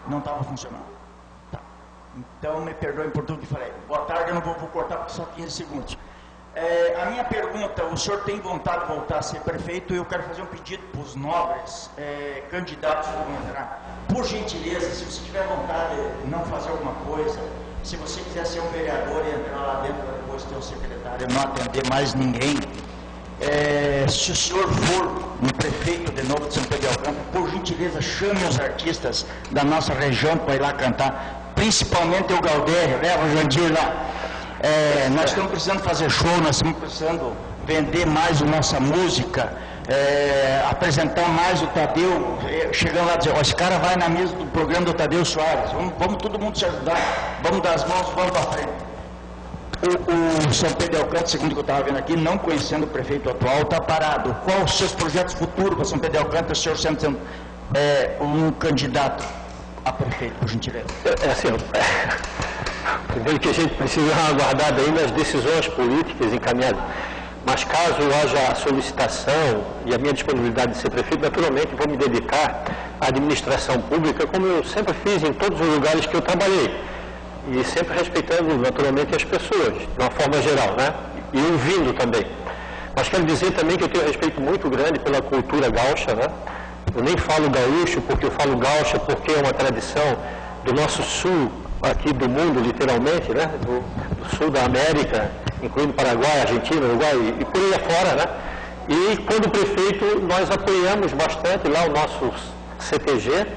Não estava funcionando. Tá. Então, me perdoem por tudo que falei. Boa tarde, eu não vou cortar porque só 15 segundos. A minha pergunta, o senhor tem vontade de voltar a ser prefeito? Eu quero fazer um pedido para os nobres candidatos que vão entrar. Por gentileza, se você tiver vontade de não fazer alguma coisa, se você quiser ser um vereador e entrar lá dentro para depois ter um secretário e não atender mais ninguém, se o senhor for um prefeito de novo de São Pedro de Alcântara, por gentileza, chame os artistas da nossa região para ir lá cantar, principalmente o Gaudério, leva o Jandir lá. Nós estamos precisando fazer show, nós estamos precisando vender mais a nossa música, apresentar mais o Tadeu, chegando lá e dizer, esse cara vai na mesa do programa do Tadeu Soares, vamos todo mundo se ajudar, vamos dar as mãos, vamos para frente. O São Pedro de Alcântara, segundo o que eu estava vendo aqui, não conhecendo o prefeito atual, está parado. Quais os seus projetos futuros para São Pedro de Alcântara, o senhor sendo um candidato a prefeito, por gentileza? Primeiro que a gente precisa aguardar aí nas decisões políticas encaminhadas. Mas caso haja a solicitação e a minha disponibilidade de ser prefeito, naturalmente vou me dedicar à administração pública, como eu sempre fiz em todos os lugares que eu trabalhei. E sempre respeitando, naturalmente, as pessoas, de uma forma geral, né? E ouvindo também. Mas quero dizer também que eu tenho um respeito muito grande pela cultura gaúcha, né? Eu nem falo gaúcho porque eu falo gaúcha porque é uma tradição do nosso sul, aqui do mundo, literalmente, né? Do sul da América, incluindo Paraguai, Argentina, Uruguai e por aí afora, né? E quando prefeito, nós apoiamos bastante lá o nosso CTG,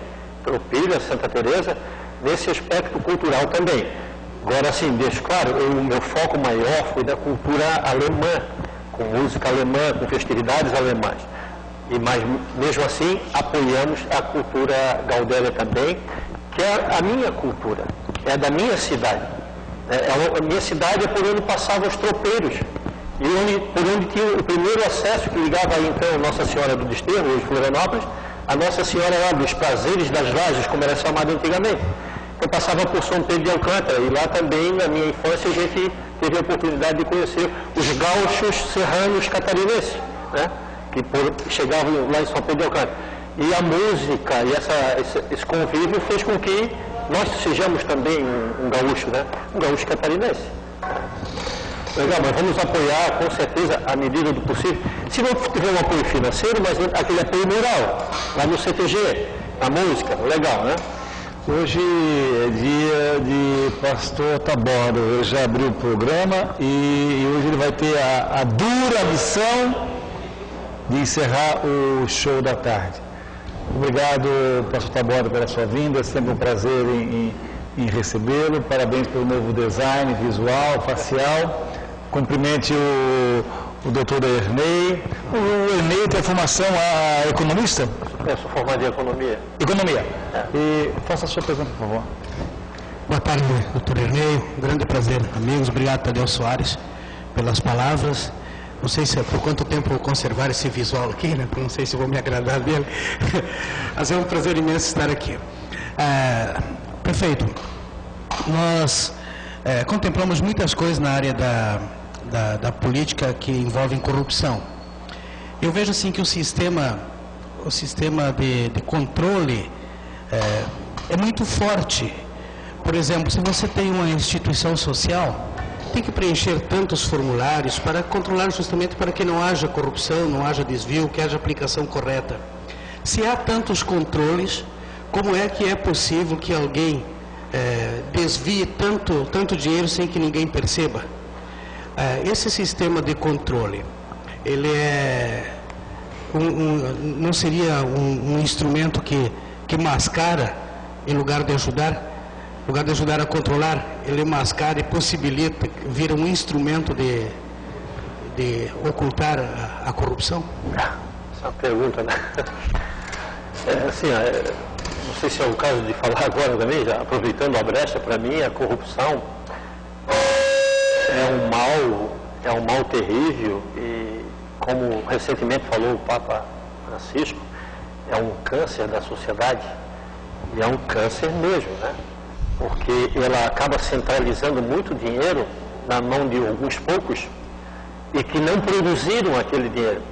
Tropilha, Santa Teresa, nesse aspecto cultural também. Agora, assim, deixo claro, o meu foco maior foi da cultura alemã, com música alemã, com festividades alemãs. Mas, mesmo assim, apoiamos a cultura gaudéria também, que é a minha cultura, é da minha cidade. A minha cidade é por onde passavam os tropeiros, e por onde tinha o primeiro acesso que ligava aí, então, Nossa Senhora do Desterro, hoje Florianópolis, a Nossa Senhora lá dos Prazeres das Lajes, como era chamado antigamente. Eu passava por São Pedro de Alcântara e lá também, na minha infância, a gente teve a oportunidade de conhecer os gaúchos serranos catarinenses, né? Que chegavam lá em São Pedro de Alcântara. E a música e esse convívio fez com que nós sejamos também um gaúcho, né? Um gaúcho catarinense. Legal, mas vamos apoiar, com certeza, à medida do possível. Se não tiver um apoio financeiro, mas aquele apoio moral, lá no CTG, a música, legal, né? Hoje é dia de Pastor Taborda, ele já abriu o programa e hoje ele vai ter a dura missão de encerrar o show da tarde. Obrigado, Pastor Taborda, pela sua vinda, é sempre um prazer em recebê-lo, parabéns pelo novo design visual, facial, cumprimente o doutor Ernei. O Ernei tem a formação a economista? Eu sou formado em economia. Economia. E faça a sua pergunta, por favor. Boa tarde, doutor Ernei. Grande prazer, amigos. Obrigado, Tadeu Soares, pelas palavras. Não sei se por quanto tempo vou conservar esse visual aqui, né? Não sei se vou me agradar dele. Mas é um prazer imenso estar aqui. Prefeito, nós contemplamos muitas coisas na área da política que envolvem corrupção. Eu vejo assim que o sistema de controle é muito forte. Por exemplo, se você tem uma instituição social, tem que preencher tantos formulários para controlar justamente para que não haja corrupção, não haja desvio, que haja aplicação correta. Se há tantos controles, como é que é possível que alguém desvie tanto dinheiro sem que ninguém perceba? Esse sistema de controle, ele não seria um instrumento que mascara em lugar de ajudar? Em lugar de ajudar a controlar, ele mascara e possibilita vir um instrumento de ocultar a corrupção? Essa é uma pergunta, né? Não sei se é o caso de falar agora também, já aproveitando a brecha, para mim a corrupção é um mal terrível e, como recentemente falou o Papa Francisco, é um câncer da sociedade, e é um câncer mesmo, né? Porque ela acaba centralizando muito dinheiro na mão de alguns poucos e que não produziram aquele dinheiro.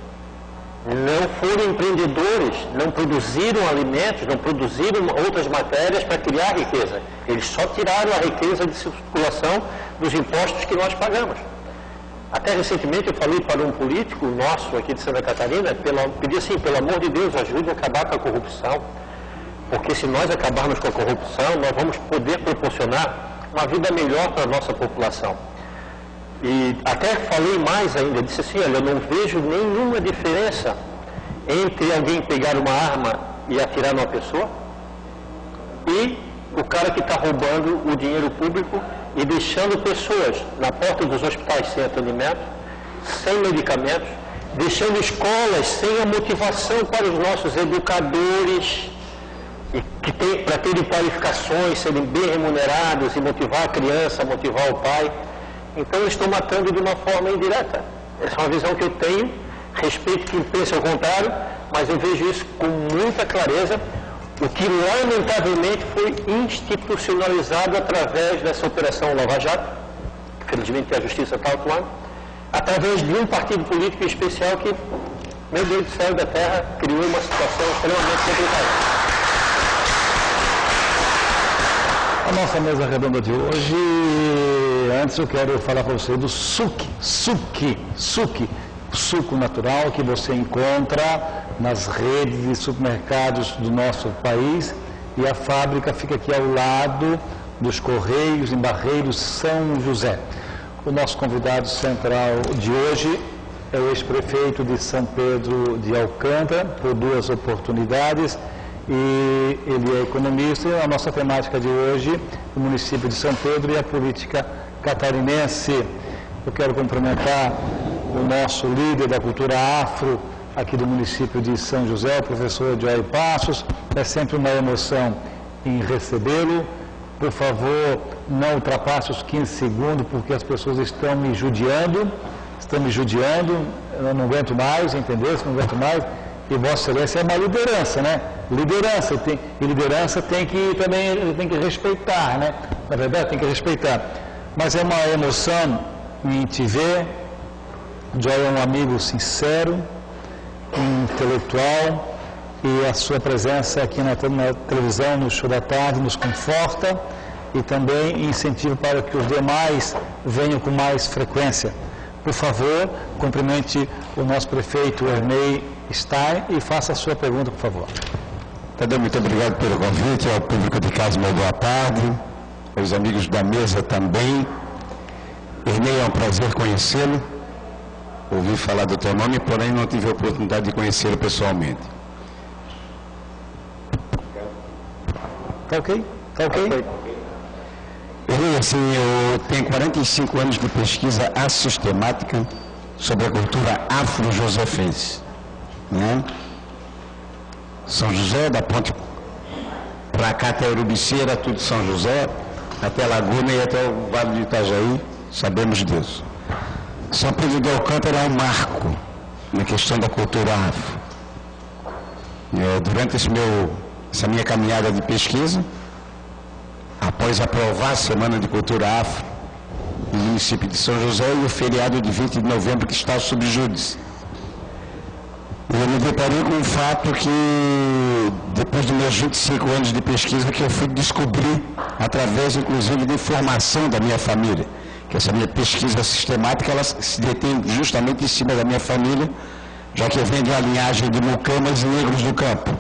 Não foram empreendedores, não produziram alimentos, não produziram outras matérias para criar riqueza. Eles só tiraram a riqueza de circulação dos impostos que nós pagamos. Até recentemente eu falei para um político nosso aqui de Santa Catarina, pedi assim, pelo amor de Deus, ajude a acabar com a corrupção, porque se nós acabarmos com a corrupção, nós vamos poder proporcionar uma vida melhor para a nossa população. E até falei mais ainda, disse assim, olha, eu não vejo nenhuma diferença entre alguém pegar uma arma e atirar numa pessoa e o cara que está roubando o dinheiro público e deixando pessoas na porta dos hospitais sem atendimento, sem medicamentos, deixando escolas sem a motivação para os nossos educadores, para terem qualificações, serem bem remunerados e motivar a criança, motivar o pai. Então eles estão matando de uma forma indireta. Essa é uma visão que eu tenho, respeito quem pensa ao contrário, mas eu vejo isso com muita clareza, o que lamentavelmente foi institucionalizado através dessa operação Lava Jato, felizmente a Justiça está atuando, através de um partido político especial que, meu Deus do céu da terra, criou uma situação extremamente complicada. A nossa mesa redonda de hoje, antes eu quero falar para você do suco natural que você encontra nas redes de supermercados do nosso país, e a fábrica fica aqui ao lado dos Correios, em Barreiros, São José. O nosso convidado central de hoje é o ex-prefeito de São Pedro de Alcântara, por 2 oportunidades, e ele é economista. A nossa temática de hoje, o município de São Pedro e a política catarinense. Eu quero cumprimentar o nosso líder da cultura afro aqui do município de São José, o professor Joy Passos. É sempre uma emoção em recebê-lo. Por favor, não ultrapasse os 15 segundos, porque as pessoas estão me judiando, eu não aguento mais, entendeu? Não aguento mais. E Vossa Excelência é uma liderança, né? Liderança tem que respeitar, né? Na verdade, tem que respeitar. Mas é uma emoção em te ver. Joy é um amigo sincero, intelectual, e a sua presença aqui na televisão, no show da tarde, nos conforta e também incentiva para que os demais venham com mais frequência. Por favor, cumprimente o nosso prefeito Ernei Stein e faça a sua pergunta, por favor. Tadeu, muito obrigado pelo convite, ao público de casa, uma boa tarde, aos amigos da mesa também. Ernei, é um prazer conhecê-lo, ouvi falar do teu nome, porém não tive a oportunidade de conhecê-lo pessoalmente. Tá ok? Tá ok? Ernei, assim, eu tenho 45 anos de pesquisa sistemática sobre a cultura afro-josefense, né? São José, da ponte para cá até Urubiceira, tudo São José, até Laguna e até o Vale de Itajaí, sabemos disso. São Pedro de Alcântara é um marco na questão da cultura afro. Durante essa minha caminhada de pesquisa, após aprovar a Semana de Cultura Afro no município de São José e o feriado de 20 de novembro que está sob júdice, eu me deparei com um fato que, depois dos meus 25 anos de pesquisa, que eu fui descobrir, através, inclusive, de informação da minha família, que essa minha pesquisa sistemática, ela se detém justamente em cima da minha família, já que eu venho de uma linhagem de mucamas e negros do campo.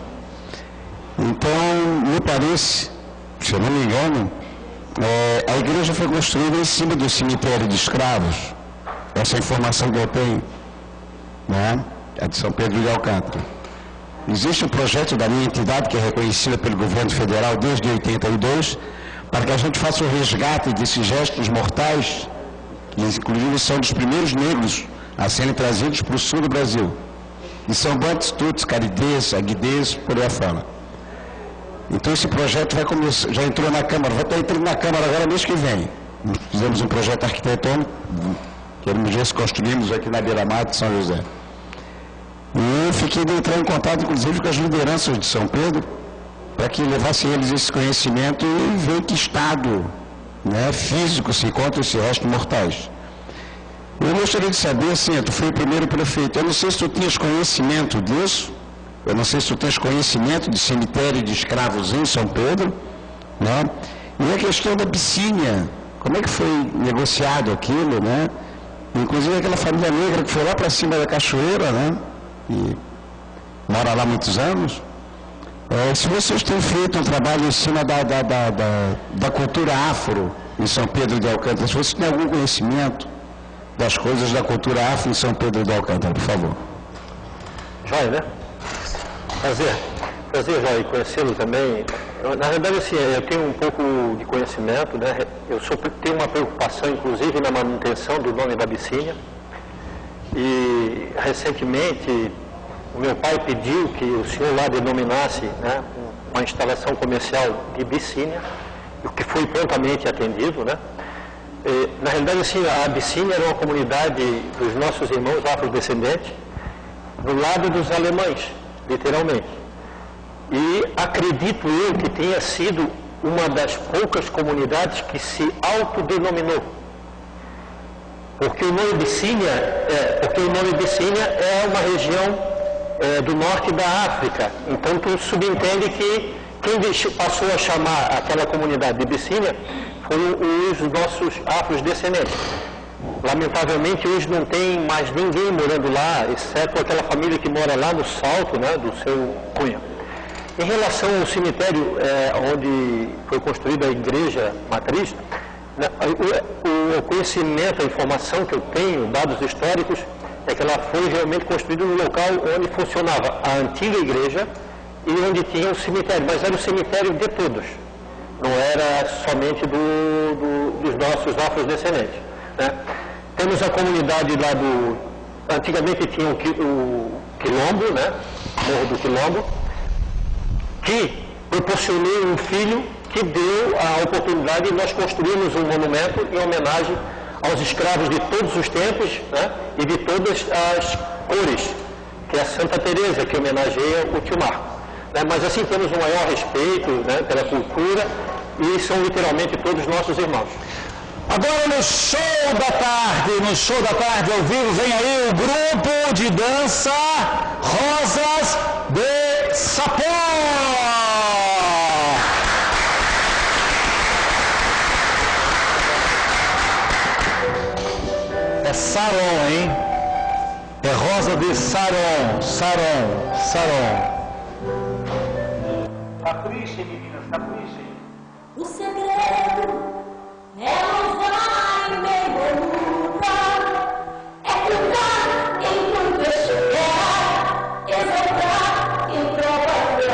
Então, me parece, se eu não me engano, a igreja foi construída em cima do cemitério de escravos, essa informação que eu tenho, né? A de São Pedro de Alcântara. Existe um projeto da minha entidade, que é reconhecida pelo governo federal desde 82, para que a gente faça o resgate desses restos mortais, que inclusive são dos primeiros negros a serem trazidos para o sul do Brasil. E são Bantus, Tuts, Caridês, Aguidês, por aí afora. Então esse projeto vai começar, já entrou na Câmara, vai estar entrando na Câmara agora mês que vem. Nós fizemos um projeto arquitetônico, que nós construímos aqui na beira-mar de São José. E eu fiquei de entrar em contato, inclusive, com as lideranças de São Pedro, para que levassem eles esse conhecimento e ver em que estado, né, físico se encontra esses restos mortais. Eu gostaria de saber, assim, tu foi o primeiro prefeito, eu não sei se tu tinhas conhecimento disso, eu não sei se tu tens conhecimento de cemitério de escravos em São Pedro, né? E a questão da piscina, como é que foi negociado aquilo, né? Inclusive aquela família negra que foi lá para cima da cachoeira, né? E mora lá há muitos anos. Se vocês têm feito um trabalho em cima da cultura afro em São Pedro de Alcântara, se vocês têm algum conhecimento das coisas da cultura afro em São Pedro de Alcântara, por favor. Joia, né? Prazer, Joia, conhecê-lo também. Na verdade, assim, eu tenho um pouco de conhecimento, né? Tenho uma preocupação, inclusive, na manutenção do nome da Abissínia. E, recentemente, o meu pai pediu que o senhor lá denominasse, né, uma instalação comercial de Abissínia, o que foi prontamente atendido, né? Na realidade, assim, a Abissínia era uma comunidade dos nossos irmãos afrodescendentes, do lado dos alemães, literalmente. E acredito eu que tenha sido uma das poucas comunidades que se autodenominou. Porque o nome Abissínia é uma região do norte da África. Então tu subentende que quem passou a chamar aquela comunidade de Abissínia foram os nossos afrodescendentes. Lamentavelmente hoje não tem mais ninguém morando lá, exceto aquela família que mora lá no Salto, né, do seu Cunha. Em relação ao cemitério onde foi construída a igreja matriz, o conhecimento, a informação que eu tenho, dados históricos, é que ela foi realmente construída no local onde funcionava a antiga igreja e onde tinha o cemitério, mas era o cemitério de todos, não era somente dos nossos afrodescendentes, né? Temos a comunidade lá antigamente tinha o Quilombo, né? Morro do Quilombo, que proporcionou um filho que deu a oportunidade de nós construirmos um monumento em homenagem aos escravos de todos os tempos, né, e de todas as cores, que é a Santa Teresa, que homenageia o tio Marco. Né, mas assim temos um maior respeito, né, pela cultura e são literalmente todos nossos irmãos. Agora no show da tarde ao vivo, vem aí o grupo de dança Rosas de Sapó. É Saron, hein? É Rosa de Saron. Caprichem, meninas, caprichem. O segredo é louvar em meio à luta, é cantar enquanto estiver, exaltar quem prova a fé.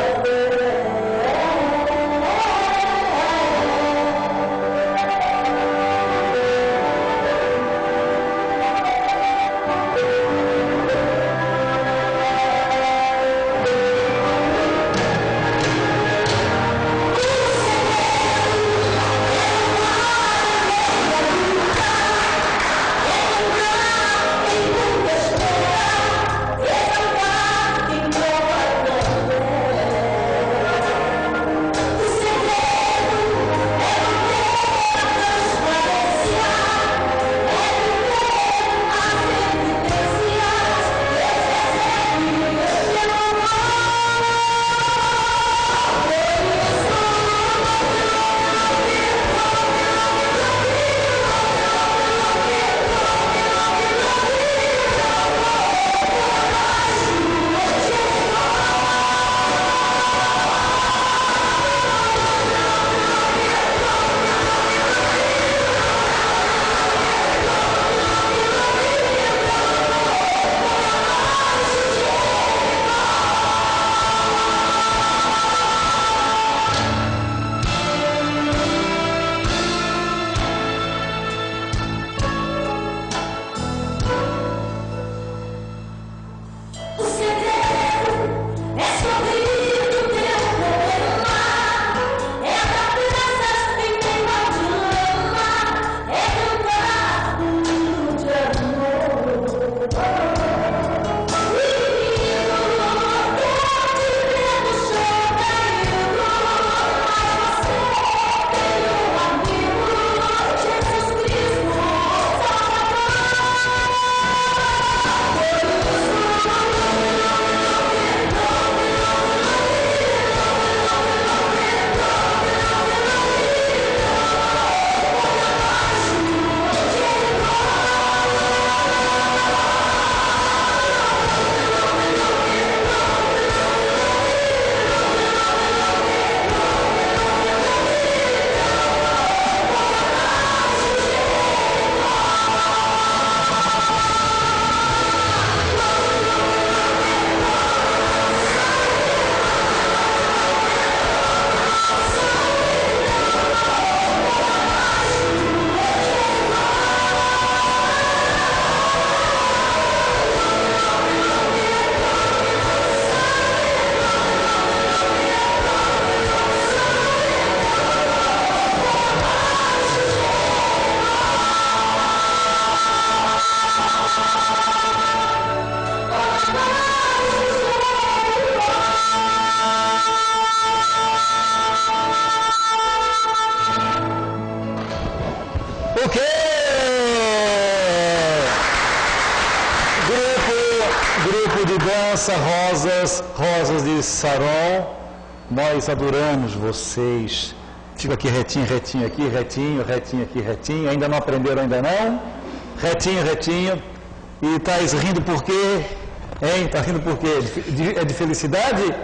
Grupo de dança Rosas de Saron, nós adoramos vocês. Fica aqui retinho aqui, retinho aqui, retinho. Ainda não aprenderam, ainda não? Retinho. E tá rindo por quê? Hein? Tá rindo por quê? É de felicidade?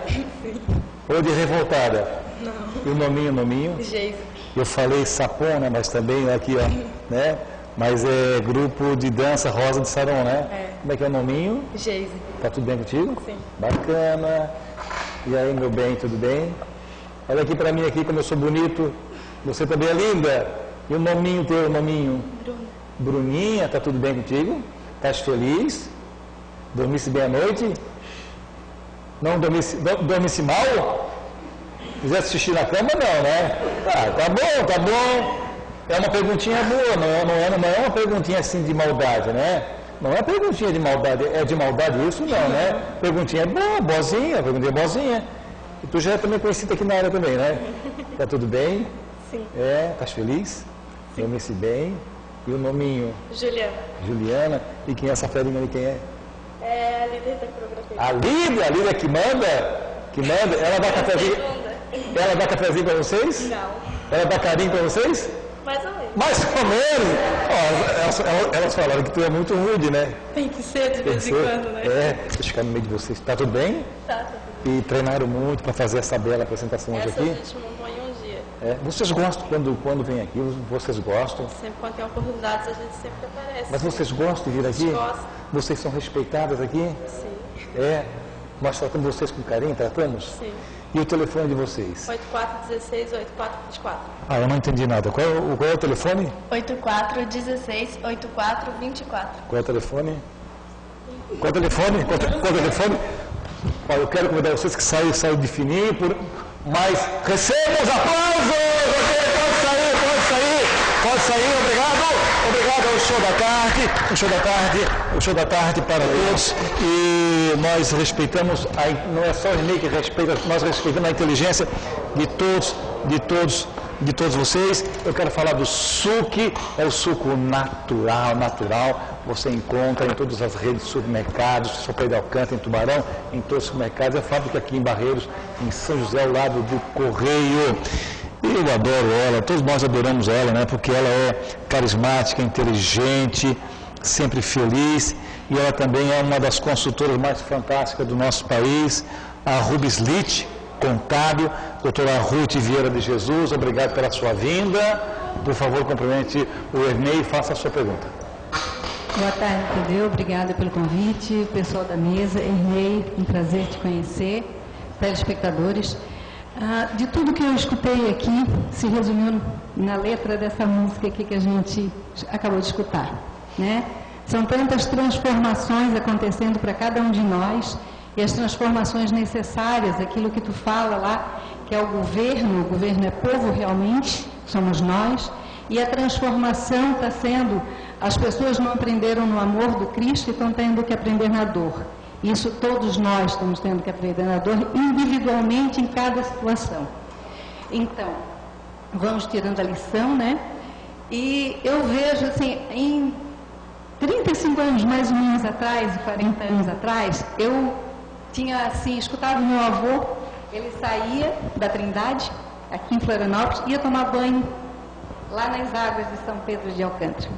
Ou de revoltada? Não. E o nominho? Geise. Eu falei sapona, mas também aqui, ó, né? Mas é grupo de dança Rosa de Saron, né? É. Como é que é o nominho? Geise. Tá tudo bem contigo? Sim. Bacana. E aí, meu bem, tudo bem? Olha aqui pra mim, aqui como eu sou bonito. Você também é linda. E o nominho teu, nominho? Bruna. Bruninha, tá tudo bem contigo? Estás feliz? Dormisse bem à noite? Não dormisse mal? Fizesse xixi na cama? Não, né? Tá bom. É uma perguntinha boa, não é uma perguntinha assim de maldade, né? Não é perguntinha de maldade, é de maldade isso não, né? Perguntinha boa, perguntinha boazinha. E tu já é também conhecido aqui na área também, né? Tá tudo bem? Sim. Estás feliz? Dorme-se bem? E o nominho? Juliana. E quem é essa ferinha ali, quem é? É a líder da coreografia. A líder que manda? Ela dá cafezinho pra vocês? Não. Ela dá carinho pra vocês? Mais ou menos. Mais ou menos. Ó, elas falaram que tu é muito rude, né? Tem que ser de vez em quando, né? É, deixa eu ficar no meio de vocês. Tá tudo bem? Tá tudo bem. E treinaram muito para fazer essa bela apresentação hoje Essa aqui? a gente montou em um dia. É, vocês gostam quando vem aqui? Vocês gostam? Sempre quando tem oportunidades, a gente sempre aparece. Mas vocês gostam de vir aqui? Gostam. Vocês são respeitadas aqui? Sim. É. Nós tratamos vocês com carinho, tratamos? Sim. E o telefone de vocês? 8416-8424. Ah, eu não entendi nada. Qual é o telefone? 8416-8424. Qual é o telefone? Qual é o telefone? Qual é o telefone? Olha, eu quero convidar vocês que saiam de fininho, mas recebam os aplausos! Pode sair, obrigado ao show da tarde para todos. E nós respeitamos, não é só o Renê que respeita, nós respeitamos a inteligência de todos vocês. Eu quero falar do suco, é o suco natural. Você encontra em todas as redes de supermercados, São Pedro de Alcântara, em Tubarão, em todos os supermercados. É fábrica aqui em Barreiros, em São José, ao lado do Correio. E eu adoro ela, todos nós adoramos ela, né? Porque ela é carismática, inteligente, sempre feliz. E ela também é uma das consultoras mais fantásticas do nosso país, a Rubens Litt, contábil, doutora Ruth Vieira de Jesus, obrigado pela sua vinda. Por favor, cumprimente o Ernei e faça a sua pergunta. Boa tarde, Tadeu. Obrigada pelo convite. Pessoal da mesa, Ernei, um prazer te conhecer. Telespectadores. De tudo que eu escutei aqui, se resumiu na letra dessa música aqui que a gente acabou de escutar, né? São tantas transformações acontecendo para cada um de nós, e as transformações necessárias, aquilo que tu fala lá, que é o governo é povo realmente, somos nós, e a transformação está sendo, as pessoas não aprenderam no amor do Cristo e estão tendo que aprender na dor. Isso todos nós estamos tendo que aprender na dor, individualmente, em cada situação. Então, vamos tirando a lição, né? E eu vejo, assim, em 35 anos, mais ou menos atrás, 40 anos atrás, eu tinha, assim, escutado meu avô, ele saía da Trindade, aqui em Florianópolis, ia tomar banho lá nas águas de São Pedro de Alcântara.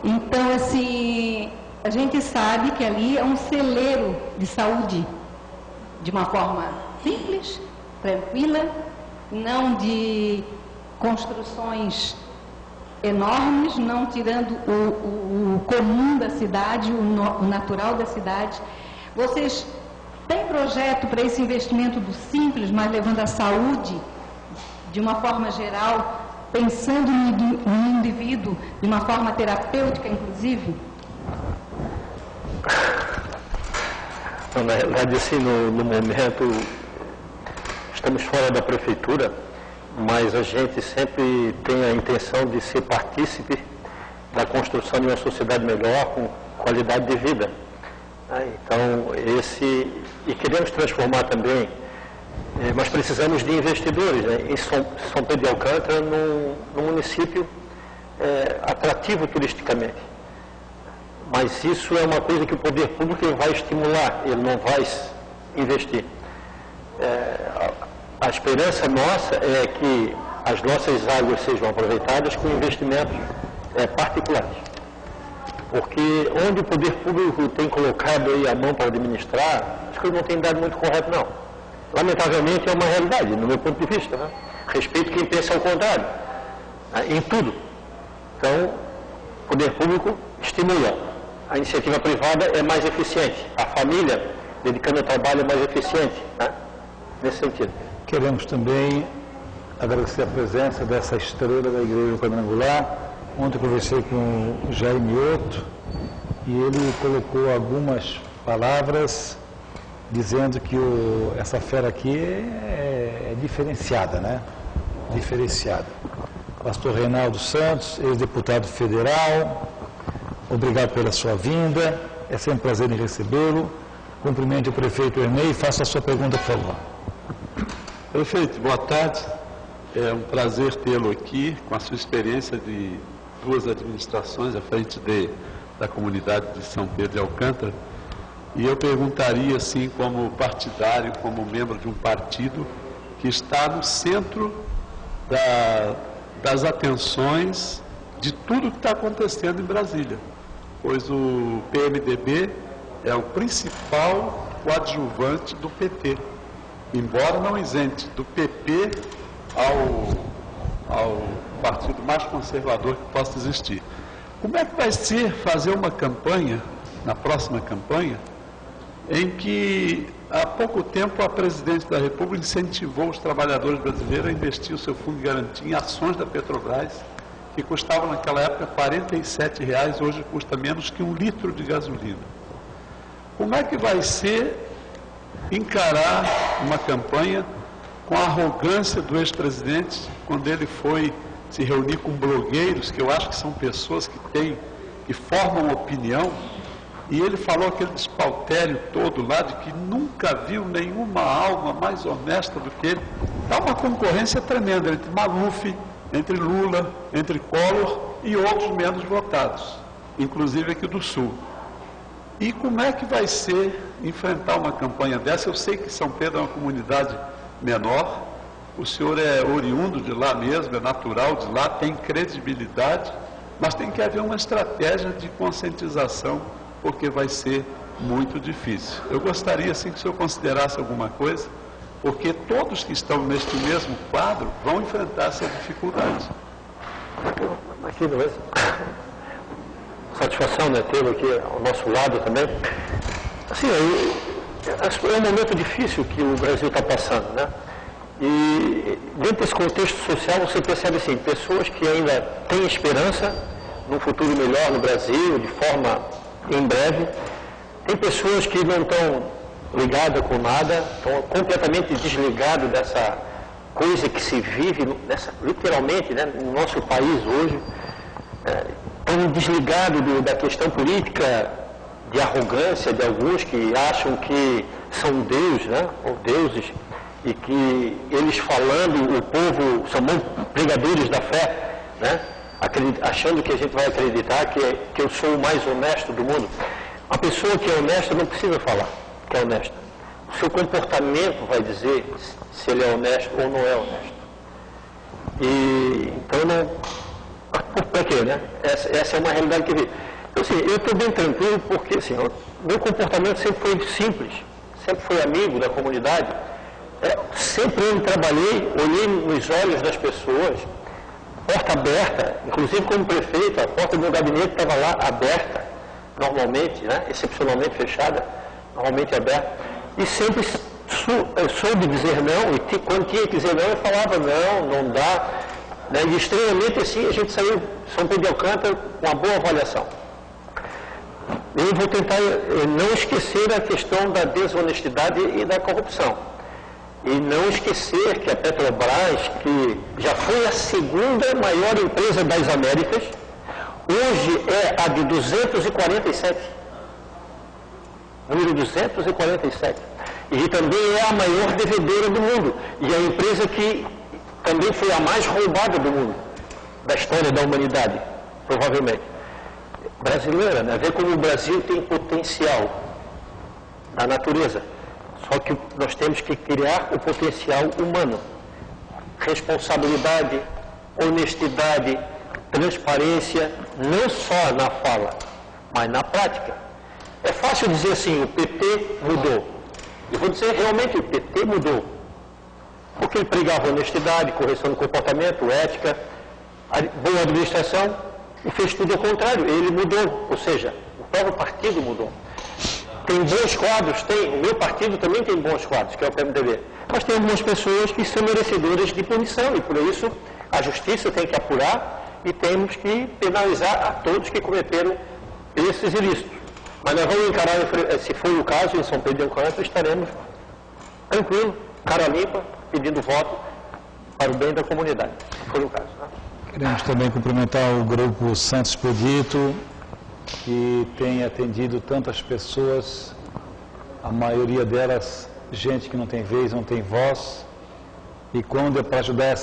Então, assim, a gente sabe que ali é um celeiro de saúde, de uma forma simples, tranquila, não de construções enormes, não tirando o comum da cidade, o natural da cidade. Vocês têm projeto para esse investimento do simples, mas levando a saúde de uma forma geral, pensando no indivíduo de uma forma terapêutica, inclusive? Na realidade, assim, no momento, estamos fora da prefeitura, mas a gente sempre tem a intenção de ser partícipe da construção de uma sociedade melhor, com qualidade de vida. Então, e queremos transformar também, mas precisamos de investidores, né? Em São Pedro de Alcântara, num município atrativo turisticamente. Mas isso é uma coisa que o poder público vai estimular, ele não vai investir. A esperança nossa é que as nossas águas sejam aproveitadas com investimentos particulares. Porque onde o poder público tem colocado aí a mão para administrar, as coisas não têm dado muito correto, não. Lamentavelmente é uma realidade, no meu ponto de vista, né? Respeito quem pensa ao contrário, em tudo. Então, o poder público estimula. A iniciativa privada é mais eficiente. A família, dedicando ao trabalho, é mais eficiente, né? Nesse sentido. Queremos também agradecer a presença dessa estrela da Igreja Quadrangular. Ontem eu conversei com o Jair Mioto e ele colocou algumas palavras dizendo que essa fera aqui é diferenciada, né? Diferenciada. Pastor Reinaldo Santos, ex-deputado federal, obrigado pela sua vinda, é sempre um prazer em recebê-lo. Cumprimente o prefeito Ernei e faça a sua pergunta, por favor. Prefeito, boa tarde. É um prazer tê-lo aqui, com a sua experiência de 2 administrações à frente da comunidade de São Pedro de Alcântara. E eu perguntaria, assim, como partidário, como membro de um partido que está no centro das atenções de tudo que está acontecendo em Brasília, pois o PMDB é o principal coadjuvante do PT, embora não isente do PP ao partido mais conservador que possa existir. Como é que vai ser fazer uma campanha, na próxima campanha, em que há pouco tempo a presidente da República incentivou os trabalhadores brasileiros a investir o seu fundo de garantia em ações da Petrobras, que custava naquela época R$ 47,00, hoje custa menos que 1 litro de gasolina. Como é que vai ser encarar uma campanha com a arrogância do ex-presidente, quando ele foi se reunir com blogueiros, que eu acho que são pessoas que formam opinião, e ele falou aquele despautério todo lá de que nunca viu nenhuma alma mais honesta do que ele. Há uma concorrência tremenda entre Maluf, entre Lula, entre Collor e outros menos votados, inclusive aqui do Sul. E como é que vai ser enfrentar uma campanha dessa? Eu sei que São Pedro é uma comunidade menor, o senhor é oriundo de lá mesmo, é natural de lá, tem credibilidade, mas tem que haver uma estratégia de conscientização, porque vai ser muito difícil. Eu gostaria, assim, que o senhor considerasse alguma coisa, porque todos que estão neste mesmo quadro vão enfrentar essa dificuldade. Aqui, beleza? Satisfação, né, tê-lo aqui ao nosso lado também. Assim, é um momento difícil que o Brasil está passando, né? E dentro desse contexto social você percebe assim, pessoas que ainda têm esperança num futuro melhor no Brasil, de forma em breve. Tem pessoas que não estão ligadas com nada, estão completamente desligadas dessa coisa que se vive, literalmente, né, no nosso país hoje. Estão desligados da questão política, de arrogância de alguns que acham que são Deus, né, ou deuses, e que eles falando, o povo são pregadores da fé, né, achando que a gente vai acreditar que eu sou o mais honesto do mundo. Uma pessoa que é honesta não precisa falar que é honesta. O seu comportamento vai dizer se ele é honesto ou não é honesto. E então, para quê, né? Essa é uma realidade que eu vi. Então, assim, eu estou bem tranquilo porque, assim, meu comportamento sempre foi simples, sempre fui amigo da comunidade, sempre eu trabalhei, olhei nos olhos das pessoas, porta aberta, inclusive como prefeito, a porta do meu gabinete estava lá aberta, normalmente, né, excepcionalmente fechada, normalmente aberta, e sempre soube dizer não, e quando tinha que dizer não, eu falava não dá, né, e extremamente assim, a gente saiu de São Pedro de Alcântara com uma boa avaliação. Eu vou tentar não esquecer a questão da desonestidade e da corrupção. E não esquecer que a Petrobras, que já foi a segunda maior empresa das Américas, hoje é a de 247. Número 247. E também é a maior devedora do mundo. E a empresa que também foi a mais roubada do mundo, da história da humanidade, provavelmente. Brasileira, né? Ver como o Brasil tem potencial na natureza. Só que nós temos que criar o potencial humano. Responsabilidade, honestidade, transparência, não só na fala, mas na prática. É fácil dizer assim, o PT mudou. Eu vou dizer, realmente o PT mudou. Porque ele pregava honestidade, correção do comportamento, ética, boa administração, e fez tudo ao contrário. Ele mudou, ou seja, o próprio partido mudou. Tem bons quadros? Tem. O meu partido também tem bons quadros, que é o PMDB. Mas tem algumas pessoas que são merecedoras de punição, e por isso a justiça tem que apurar e temos que penalizar a todos que cometeram esses ilícitos. Mas nós vamos encarar, se for o caso, em São Pedro de Alcântara, estaremos tranquilos, cara limpa, pedindo voto para o bem da comunidade, se for o caso. Né? Queremos também cumprimentar o grupo Santos Expedito, que tem atendido tantas pessoas, a maioria delas, gente que não tem vez, não tem voz, e quando é para ajudar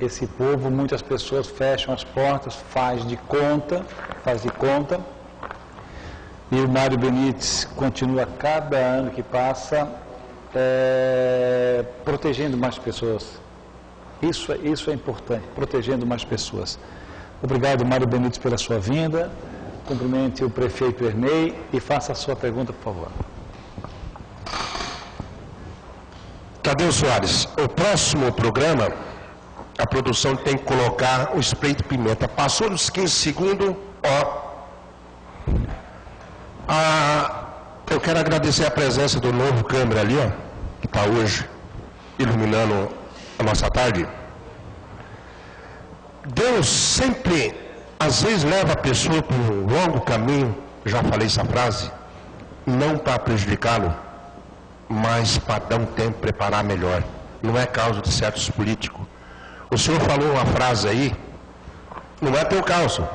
esse povo, muitas pessoas fecham as portas, faz de conta, e o Mário Benites continua cada ano que passa protegendo mais pessoas. Isso é importante, protegendo mais pessoas. Obrigado, Mário Benítez, pela sua vinda. Cumprimente o prefeito Ernei e faça a sua pergunta, por favor. Tadeu Soares, o próximo programa, a produção tem que colocar o spray de pimenta. Passou nos 15 segundos, eu quero agradecer a presença do novo câmera ali, que está hoje iluminando a nossa tarde. Deus sempre, às vezes, leva a pessoa por um longo caminho, já falei essa frase, não para prejudicá-lo, mas para dar um tempo, preparar melhor. Não é causa de certos políticos. O senhor falou uma frase aí, não é teu caso.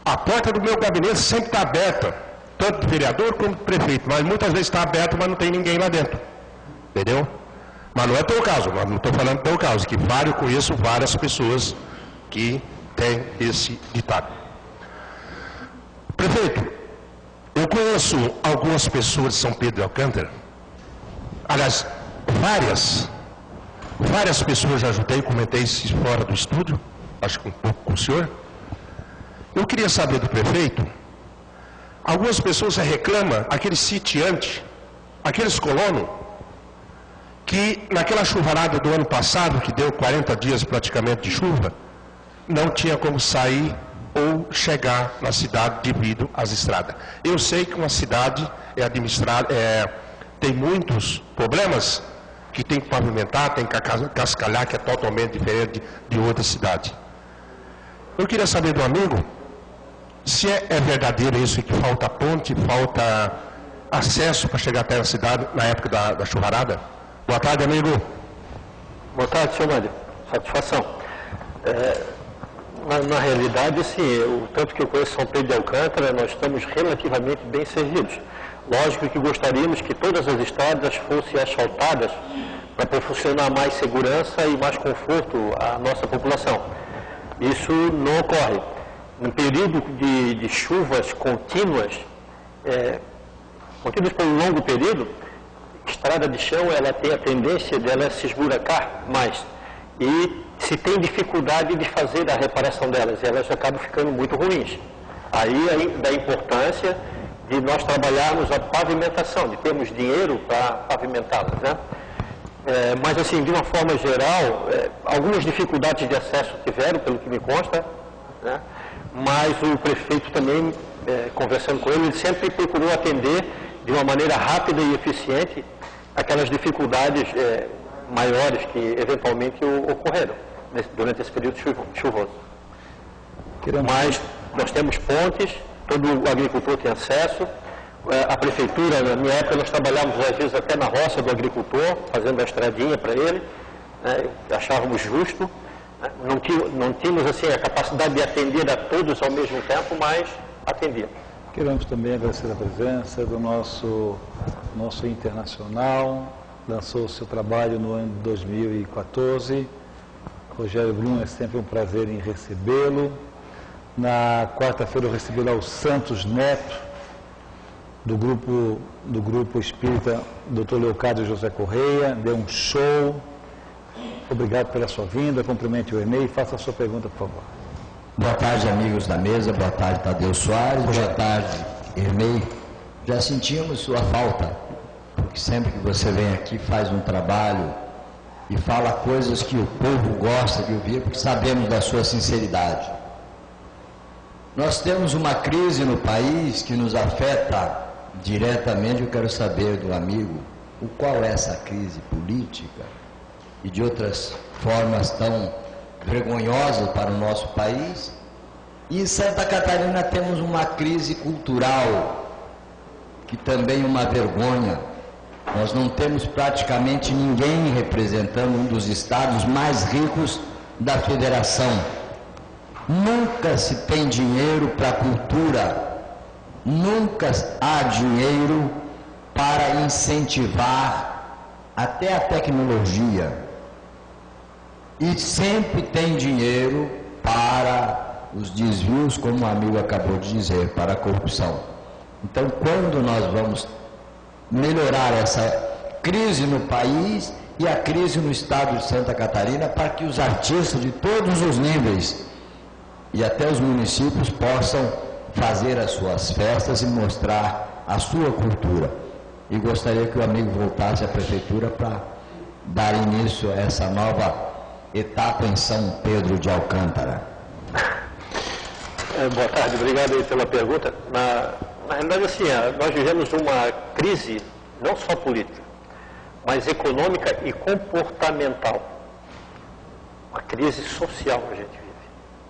A porta do meu gabinete sempre está aberta, tanto do vereador como do prefeito, mas muitas vezes está aberta, mas não tem ninguém lá dentro. Entendeu? Mas não é teu caso, mas não estou falando do teu caso, que eu conheço várias pessoas que têm esse ditado. Prefeito, eu conheço algumas pessoas de São Pedro de Alcântara, aliás, várias pessoas já ajudei, comentei isso fora do estúdio, acho que um pouco com o senhor. Eu queria saber do prefeito, algumas pessoas reclamam, aquele sitiante, aqueles colonos, que naquela chuvarada do ano passado, que deu 40 dias praticamente de chuva, não tinha como sair ou chegar na cidade devido às estradas. Eu sei que uma cidade é administrada, tem muitos problemas, que tem que pavimentar, tem que cascalhar, que é totalmente diferente de outra cidade. Eu queria saber do amigo, se é verdadeiro isso, que falta ponte, falta acesso para chegar até a cidade na época da chuvarada. Boa tarde, amigo. Boa tarde, senhor Mário. Satisfação. Na realidade, sim, o tanto que eu conheço São Pedro de Alcântara, nós estamos relativamente bem servidos. Lógico que gostaríamos que todas as estradas fossem asfaltadas para proporcionar mais segurança e mais conforto à nossa população. Isso não ocorre. No período de chuvas contínuas por um longo período, estrada de chão ela tem a tendência de ela se esburacar mais. E se tem dificuldade de fazer a reparação delas, elas acabam ficando muito ruins. Aí da importância de nós trabalharmos a pavimentação, de termos dinheiro para pavimentá-las, né? Mas assim, de uma forma geral, algumas dificuldades de acesso tiveram, pelo que me consta, né? Mas o prefeito também, conversando com ele sempre procurou atender de uma maneira rápida e eficiente aquelas dificuldades maiores que eventualmente ocorreram durante esse período chuvoso. Mas nós temos pontes, todo o agricultor tem acesso. A prefeitura, na minha época, nós trabalhávamos às vezes até na roça do agricultor, fazendo a estradinha para ele, né? Achávamos justo. Né? Não tínhamos assim, a capacidade de atender a todos ao mesmo tempo, mas atendíamos. Queremos também agradecer a presença do nosso internacional, lançou o seu trabalho no ano de 2014. Rogério Blum, é sempre um prazer em recebê-lo. Na quarta-feira eu recebi lá o Santos Neto, do grupo espírita Dr. Leocádio José Correia, deu um show. Obrigado pela sua vinda, cumprimente o Ernei e faça a sua pergunta, por favor. Boa tarde, amigos da mesa, boa tarde, Tadeu Soares, boa tarde, Ernei. Já sentimos sua falta, porque sempre que você vem aqui faz um trabalho e fala coisas que o povo gosta de ouvir, porque sabemos da sua sinceridade. Nós temos uma crise no país que nos afeta diretamente. Eu quero saber do amigo qual é essa crise política e de outras formas tão vergonhosas para o nosso país. E em Santa Catarina temos uma crise cultural que também é uma vergonha. Nós não temos praticamente ninguém representando um dos estados mais ricos da federação. Nunca se tem dinheiro para a cultura, nunca há dinheiro para incentivar até a tecnologia. E sempre tem dinheiro para os desvios, como o amigo acabou de dizer, para a corrupção. Então, quando nós vamos melhorar essa crise no país e a crise no estado de Santa Catarina para que os artistas de todos os níveis e até os municípios possam fazer as suas festas e mostrar a sua cultura. E gostaria que o amigo voltasse à prefeitura para dar início a essa nova etapa em São Pedro de Alcântara. Boa tarde, obrigado aí pela pergunta. Na realidade, assim, nós vivemos uma crise, não só política, mas econômica e comportamental. Uma crise social a gente vive,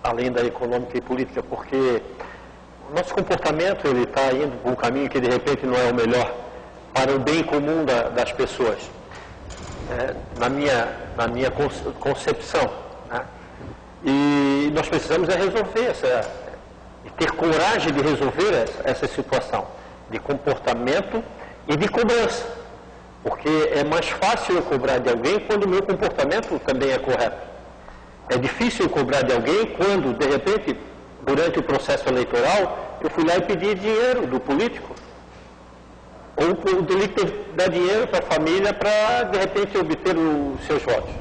além da econômica e política, porque o nosso comportamento ele está indo por um caminho que de repente não é o melhor para o bem comum das pessoas, na minha concepção, né? E nós precisamos resolver e ter coragem de resolver essa situação de comportamento e de cobrança, porque é mais fácil eu cobrar de alguém quando o meu comportamento também é correto. É difícil eu cobrar de alguém quando, de repente, durante o processo eleitoral, eu fui lá e pedi dinheiro do político. Ou o político dá dinheiro para a família para, de repente, obter os seus votos.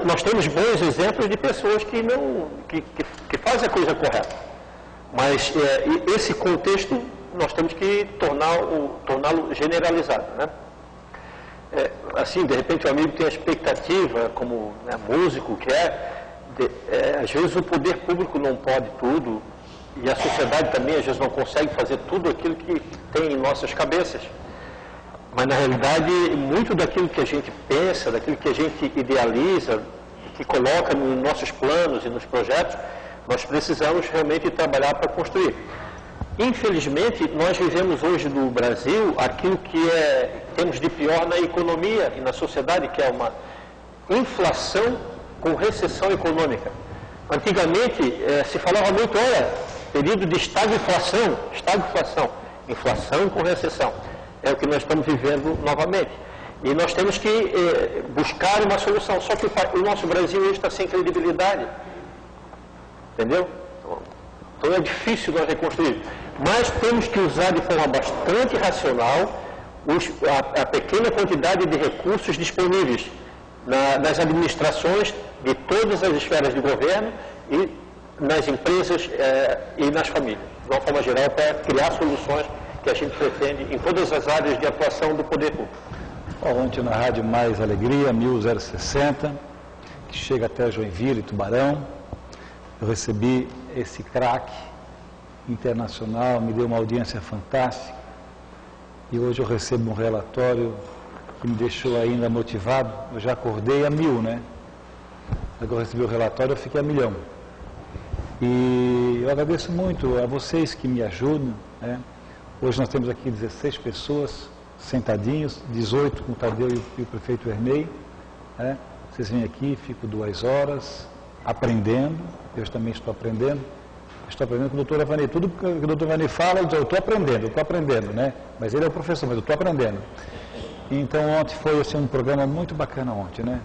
Nós temos bons exemplos de pessoas que fazem a coisa correta. Mas esse contexto nós temos que torná-lo generalizado, né? Assim, de repente o amigo tem a expectativa, como músico que às vezes o poder público não pode tudo, e a sociedade também às vezes não consegue fazer tudo aquilo que tem em nossas cabeças. Mas na realidade, muito daquilo que a gente pensa, daquilo que a gente idealiza, que coloca nos nossos planos e nos projetos, nós precisamos realmente trabalhar para construir. Infelizmente, nós vivemos hoje no Brasil aquilo que temos de pior na economia e na sociedade, que é uma inflação com recessão econômica. Antigamente, se falava muito, período de estagflação, inflação com recessão. É o que nós estamos vivendo novamente. E nós temos que buscar uma solução. Só que o nosso Brasil hoje está sem credibilidade. Entendeu? Então é difícil nós reconstruir. Mas temos que usar de forma bastante racional a pequena quantidade de recursos disponíveis nas administrações de todas as esferas de governo e nas empresas e nas famílias, de uma forma geral, para criar soluções que a gente pretende em todas as áreas de atuação do poder público. Ontem na Rádio Mais Alegria, 1060, que chega até Joinville e Tubarão, eu recebi esse craque internacional, me deu uma audiência fantástica, e hoje eu recebo um relatório que me deixou ainda motivado. Eu já acordei a 1000, né? Quando eu recebi o relatório, eu fiquei a 1.000.000. E eu agradeço muito a vocês que me ajudam, né? Hoje nós temos aqui 16 pessoas sentadinhos, 18 com o Tadeu e o prefeito Ernei, né? Vocês vêm aqui, fico 2 horas aprendendo, eu também estou aprendendo com o doutor Avani. Tudo que o doutor Avani fala, eu estou aprendendo, né? Mas ele é o professor, mas eu estou aprendendo. Então ontem foi assim, um programa muito bacana ontem, né?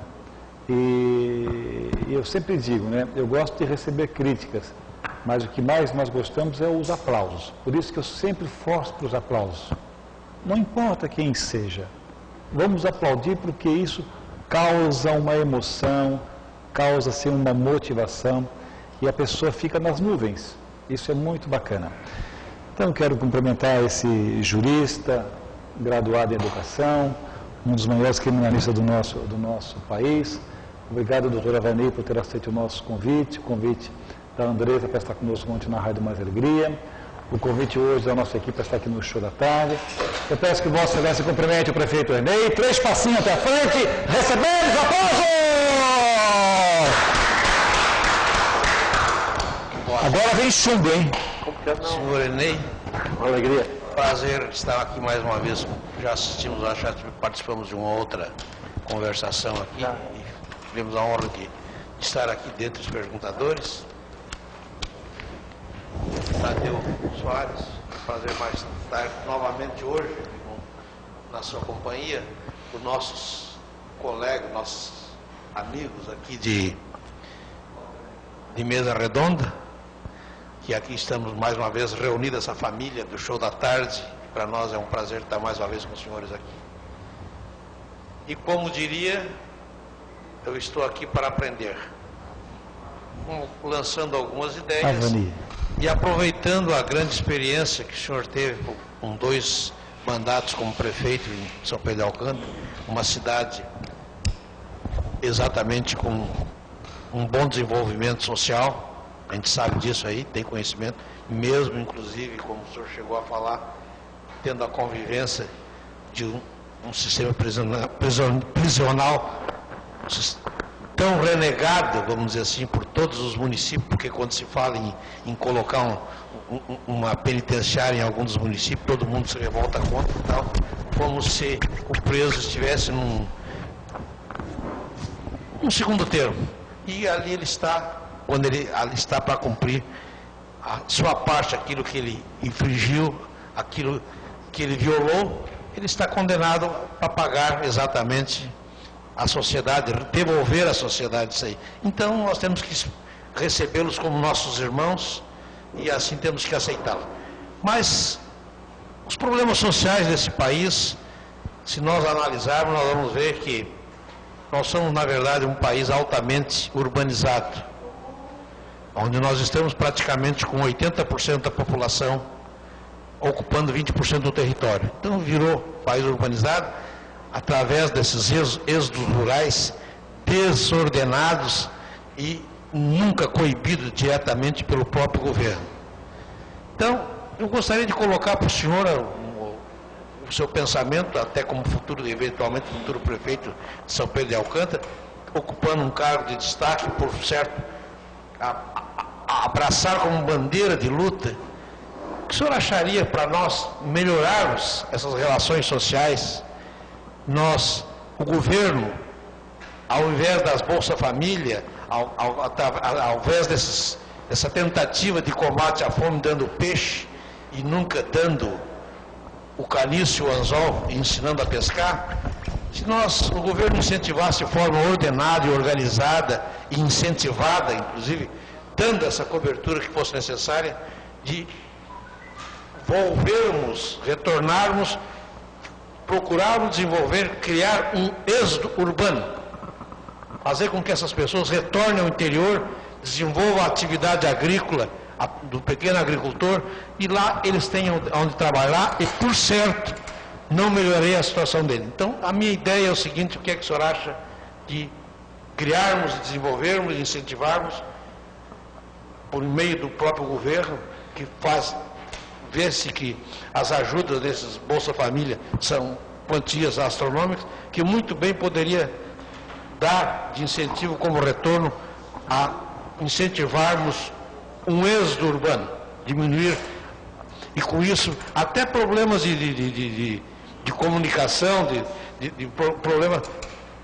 E eu sempre digo, né? Eu gosto de receber críticas, mas o que mais nós gostamos é os aplausos. Por isso que eu sempre forço para os aplausos. Não importa quem seja, vamos aplaudir porque isso causa uma emoção, causa assim, uma motivação e a pessoa fica nas nuvens. Isso é muito bacana. Então quero cumprimentar esse jurista, graduado em educação, um dos maiores criminalistas do nosso país. Obrigado, doutor Avani, por ter aceito o nosso convite, o convite da Andresa para estar conosco ontem na Rádio Mais Alegria, o convite hoje da nossa equipe para estar aqui no Show da Tarde. Eu peço que Vossa Excelência cumprimente o prefeito Ernei, 3 passinhos até a frente, recebemos aplausos! Agora vem chumbo, hein? Senhor Ernei, uma alegria. Prazer estar aqui mais uma vez. Já participamos de uma outra conversação aqui e tivemos a honra de estar aqui dentre os perguntadores. Tadeu Soares, prazer mais estar novamente hoje na sua companhia, os nossos colegas, nossos amigos aqui de mesa redonda, que aqui estamos mais uma vez reunidos, essa família do Show da Tarde. Para nós é um prazer estar mais uma vez com os senhores aqui. E como diria, eu estou aqui para aprender. Lançando algumas ideias e aproveitando a grande experiência que o senhor teve com 2 mandatos como prefeito em São Pedro de Alcântara, uma cidade exatamente com um bom desenvolvimento social, a gente sabe disso aí, tem conhecimento, mesmo inclusive, como o senhor chegou a falar, tendo a convivência de um sistema prisional tão renegado, vamos dizer assim, por todos os municípios, porque quando se fala em colocar uma penitenciária em alguns dos municípios, todo mundo se revolta contra e tal, como se o preso estivesse num segundo termo. E ali ele está, quando ele ali está para cumprir a sua parte, aquilo que ele infringiu, aquilo que ele violou, ele está condenado a pagar exatamente a sociedade, devolver à sociedade isso aí. Então nós temos que recebê-los como nossos irmãos e assim temos que aceitá-los. Mas os problemas sociais desse país, se nós analisarmos, nós vamos ver que nós somos, na verdade, um país altamente urbanizado, onde nós estamos praticamente com 80% da população ocupando 20% do território. Então virou país urbanizado através desses êxodos rurais desordenados e nunca coibidos diretamente pelo próprio governo. Então, eu gostaria de colocar para o senhor o seu pensamento, até como futuro, eventualmente futuro prefeito de São Pedro de Alcântara, ocupando um cargo de destaque, por certo, abraçar como bandeira de luta. O que o senhor acharia para nós melhorarmos essas relações sociais? Nós, o governo, ao invés das Bolsa Família, ao invés dessa tentativa de combate à fome dando peixe e nunca dando o caniço e o anzol e ensinando a pescar, se o governo incentivasse de forma ordenada e organizada e incentivada, inclusive, dando essa cobertura que fosse necessária, de volvermos, retornarmos, procurarmos desenvolver, criar um êxodo urbano, fazer com que essas pessoas retornem ao interior, desenvolvam a atividade agrícola do pequeno agricultor e lá eles tenham onde trabalhar e, por certo, não melhoraria a situação dele. Então, a minha ideia é o seguinte: o que é que o senhor acha de criarmos, desenvolvermos, incentivarmos, por meio do próprio governo, que faz ver-se que as ajudas desses Bolsa Família são quantias astronômicas, que muito bem poderia dar de incentivo como retorno a incentivarmos um êxodo urbano, diminuir, e com isso até problemas de comunicação, de problema,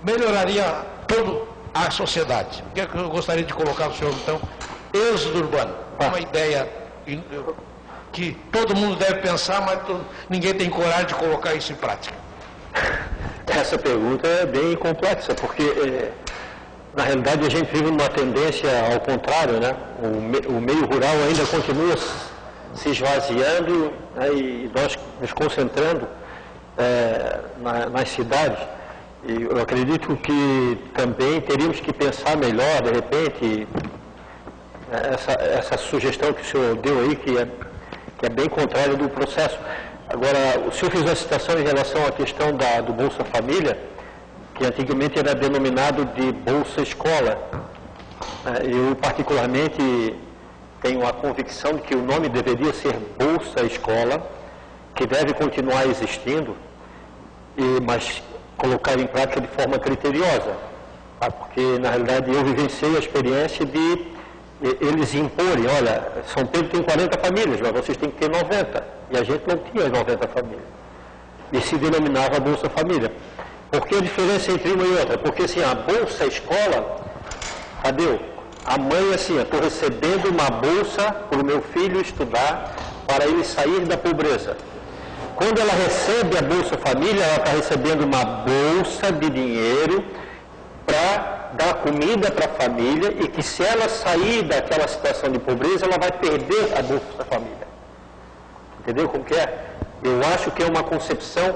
melhoraria toda a sociedade. O que é que eu gostaria de colocar para o senhor, então? Êxodo urbano. Uma ideia que todo mundo deve pensar, mas ninguém tem coragem de colocar isso em prática. Essa pergunta é bem complexa, porque na realidade a gente vive uma tendência ao contrário, né? O meio rural ainda continua se esvaziando, né? E nós nos concentrando nas cidades. E eu acredito que também teríamos que pensar melhor, de repente, essa sugestão que o senhor deu aí, que é bem contrária do processo. Agora, o senhor fez uma citação em relação à questão do Bolsa Família, que antigamente era denominado de Bolsa Escola. Eu, particularmente, tenho a convicção de que o nome deveria ser Bolsa Escola, que deve continuar existindo, mas colocar em prática de forma criteriosa. Tá? Porque, na realidade, eu vivenciei a experiência de eles imporem: olha, São Pedro tem 40 famílias, mas vocês têm que ter 90. E a gente não tinha 90 famílias. E se denominava Bolsa Família. Por que a diferença entre uma e outra? Porque assim, a Bolsa Escola, Tadeu, a mãe assim, estou recebendo uma bolsa para o meu filho estudar, para ele sair da pobreza. Quando ela recebe a Bolsa Família, ela está recebendo uma bolsa de dinheiro para dar comida para a família, e que se ela sair daquela situação de pobreza, ela vai perder a Bolsa Família. Entendeu como que é? Eu acho que é uma concepção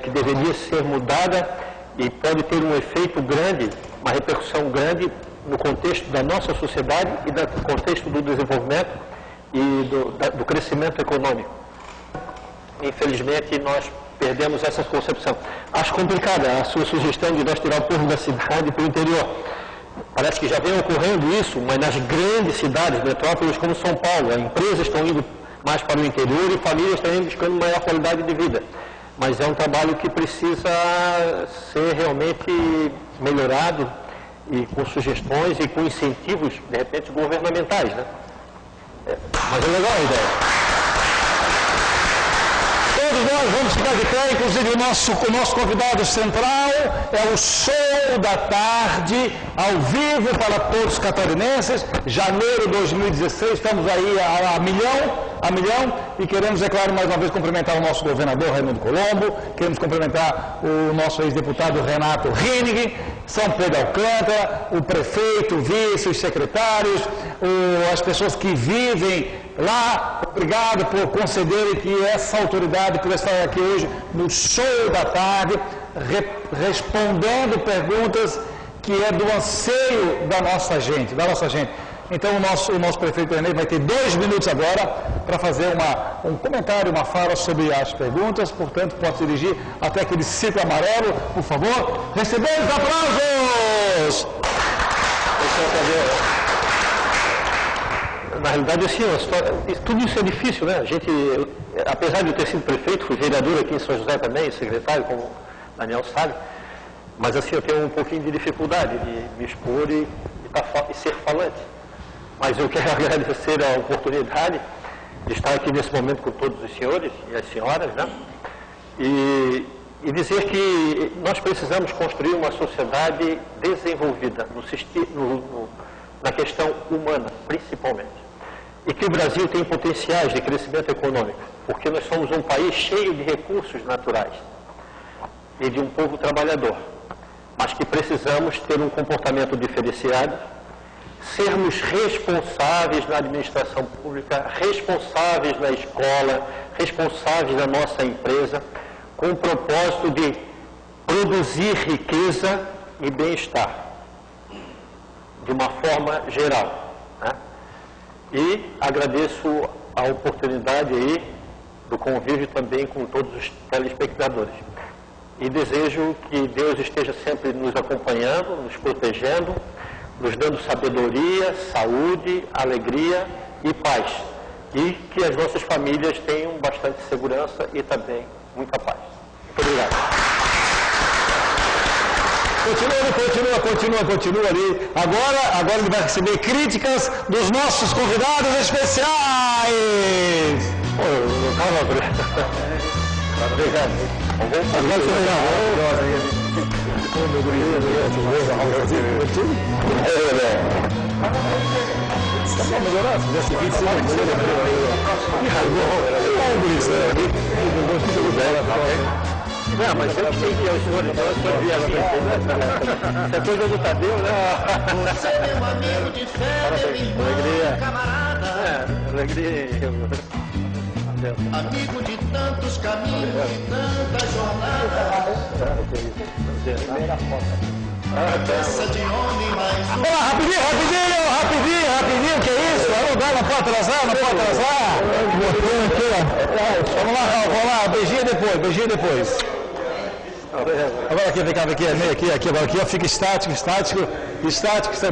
que deveria ser mudada e pode ter um efeito grande, uma repercussão grande no contexto da nossa sociedade e no contexto do desenvolvimento e do crescimento econômico. Infelizmente, nós perdemos essa concepção. Acho complicada a sua sugestão de nós tirar o povo da cidade para o interior. Parece que já vem ocorrendo isso, mas nas grandes cidades, metrópoles como São Paulo, as empresas estão indo mais para o interior e famílias estão indo buscando maior qualidade de vida. Mas é um trabalho que precisa ser realmente melhorado e com sugestões e com incentivos, de repente, governamentais, né? Mas é legal a ideia. Todos nós vamos ficar de pé, inclusive o nosso convidado central é o Show da Tarde, ao vivo para todos os catarinenses, janeiro de 2016, estamos aí a milhão, e queremos, é claro, mais uma vez cumprimentar o nosso governador Raimundo Colombo, queremos cumprimentar o nosso ex-deputado Renato Henning, São Pedro Alcântara, o prefeito, o vice, os secretários, as pessoas que vivem lá, obrigado por concederem que essa autoridade por estar aqui hoje no Show da Tarde, respondendo perguntas que é do anseio da nossa gente, Então o nosso prefeito Ernei vai ter 2 minutos agora para fazer um comentário, uma fala sobre as perguntas, portanto pode dirigir até aquele círculo amarelo, por favor. Recebemos aplausos! Na realidade, assim, tudo isso é difícil, né? A gente, apesar de eu ter sido prefeito, fui vereador aqui em São José também, secretário, como o Daniel sabe, mas assim, eu tenho um pouquinho de dificuldade de me expor e ser falante. Mas eu quero agradecer a oportunidade de estar aqui nesse momento com todos os senhores e as senhoras, né? E dizer que nós precisamos construir uma sociedade desenvolvida na questão humana, principalmente. E que o Brasil tem potenciais de crescimento econômico, porque nós somos um país cheio de recursos naturais e de um povo trabalhador, mas que precisamos ter um comportamento diferenciado, sermos responsáveis na administração pública, responsáveis na escola, responsáveis na nossa empresa, com o propósito de produzir riqueza e bem-estar, de uma forma geral, né? E agradeço a oportunidade aí do convívio também com todos os telespectadores. E desejo que Deus esteja sempre nos acompanhando, nos protegendo, nos dando sabedoria, saúde, alegria e paz. E que as nossas famílias tenham bastante segurança e também muita paz. Muito obrigado. Continua ali. Agora ele vai receber críticas dos nossos convidados especiais. Obrigado. Não, mas eu que tenho que ir ao senhor, então eu estou viajando. Isso é coisa do Tadeu, né? Você é meu amigo de fé, meu irmão, camarada. Alegria. Amigo de tantos caminhos e tanta jornada. Peça de homem mais um. Olá, rapidinho, que é isso? Não pode atrasar. Vamos lá, beijinho depois. Agora aqui, vem cá, agora aqui, ó, fica estático,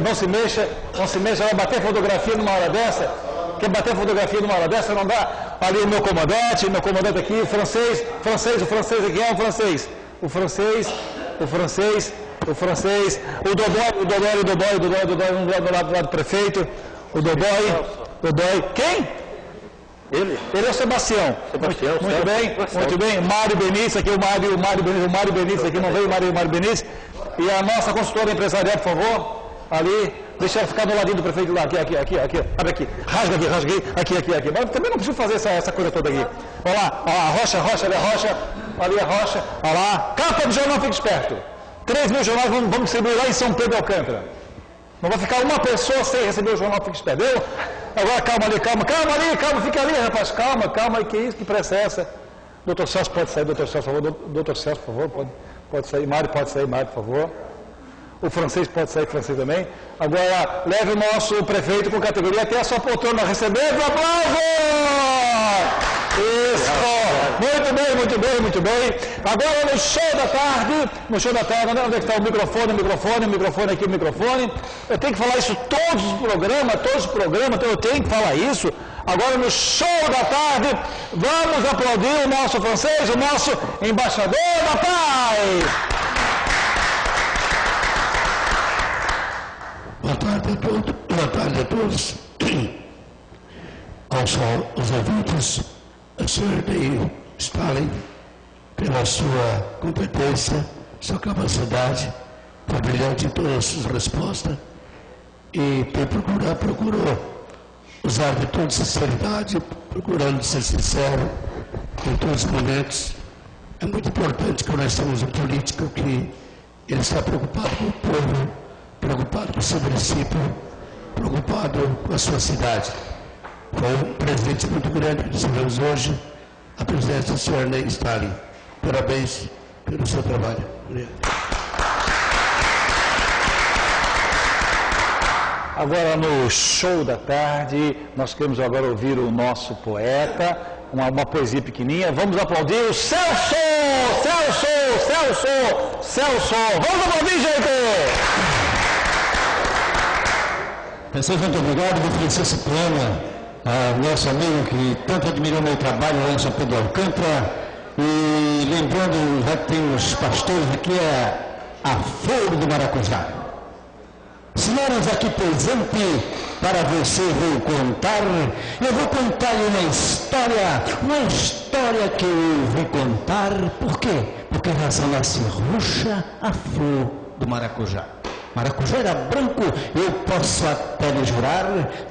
não se mexa, vai bater fotografia numa hora dessa, não dá. Ali o meu comandante aqui, francês aqui, é o francês, o Dodói, um do lado do prefeito, o Dodói, quem? Ele é o Sebastião. Muito bem. Mário Benítez, aqui o Mário Benítez aqui, não veio o Mário Benítez. E a nossa consultora empresarial, por favor, ali, deixa ela ficar do ladinho do prefeito lá, aqui, abre aqui, rasga aqui, mas também não preciso fazer essa coisa toda aqui. Olha lá, a Rocha, ali a Rocha, olha lá, capa do jornal, fique esperto. 3 mil jornais vamos distribuir lá em São Pedro Alcântara. Não vai ficar uma pessoa sem receber o jornal, fique esperto. Agora calma, fica ali, rapaz, calma, que isso, que pressa é essa? Doutor Celso, pode sair, doutor Celso, por favor, Pode sair, Mário, por favor. O francês pode sair, francês também. Agora, leve o nosso prefeito com categoria até a sua poltrona. Recebendo aplausos! Isso! Muito bem, muito bem, muito bem. Agora no show da tarde, onde é que está o microfone aqui, o microfone. Eu tenho que falar isso todos os programas, então eu tenho que falar isso. Agora no show da tarde, vamos aplaudir o nosso francês, o nosso embaixador da paz. Boa tarde a todos. Aos ouvintes, a senhora Ney Stalin, pela sua competência, sua capacidade, foi brilhante em todas as suas respostas e procurou usar de toda sinceridade, procurando ser sincero em todos os momentos. É muito importante que nós temos um político que ele está preocupado com o povo, preocupado com o seu município, preocupado com a sua cidade. Foi um presente muito grande que recebemos hoje, a presença do senhor Ney Stalin. Parabéns pelo seu trabalho. Agora no show da tarde, nós queremos agora ouvir o nosso poeta, uma poesia pequenininha. Vamos aplaudir o Celso! Vamos aplaudir, gente! Pessoal, muito obrigado. Vou oferecer esse poema ao nosso amigo que tanto admirou meu trabalho lá em São Pedro de Alcântara. E lembrando, já que tem os pastores aqui, é a Flor do Maracujá. Senhoras aqui presentes, para você vou contar. Eu vou contar uma história que eu ouvi contar. Por quê? Porque razão nasce roxa a flor do maracujá. Maracujá era branco, eu posso até lhe jurar,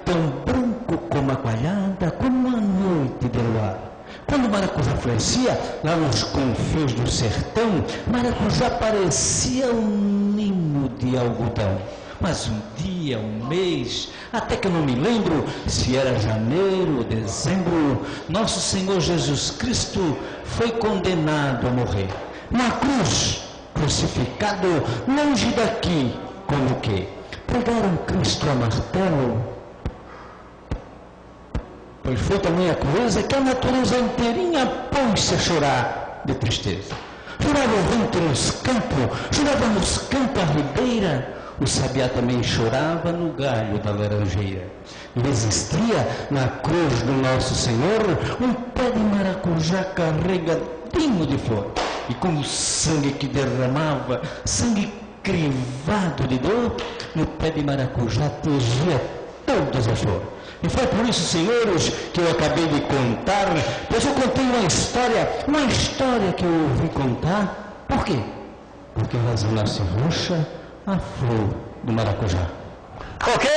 tão branco como a coalhada, como a noite de luar. Quando o maracujá florescia, lá nos confins do sertão, maracujá parecia um ninho de algodão. Mas um dia, um mês, até que eu não me lembro se era janeiro ou dezembro, nosso Senhor Jesus Cristo foi condenado a morrer. Na cruz, crucificado, longe daqui, como que? Pregaram Cristo a martelo. Pois foi também a crueza que a natureza inteirinha pôs-se a chorar de tristeza. Chorava o vento nos campos, chorava nos campos a ribeira. O sabiá também chorava no galho da laranjeira. E existia na cruz do nosso Senhor um pé de maracujá carregadinho de flor. E com o sangue que derramava, sangue crivado de dor, no pé de maracujá tingia todas as flores. E foi por isso, senhores, que eu acabei de contar, pois eu contei uma história que eu ouvi contar. Por quê? Porque a razão nasce roxa a flor do maracujá. Ok!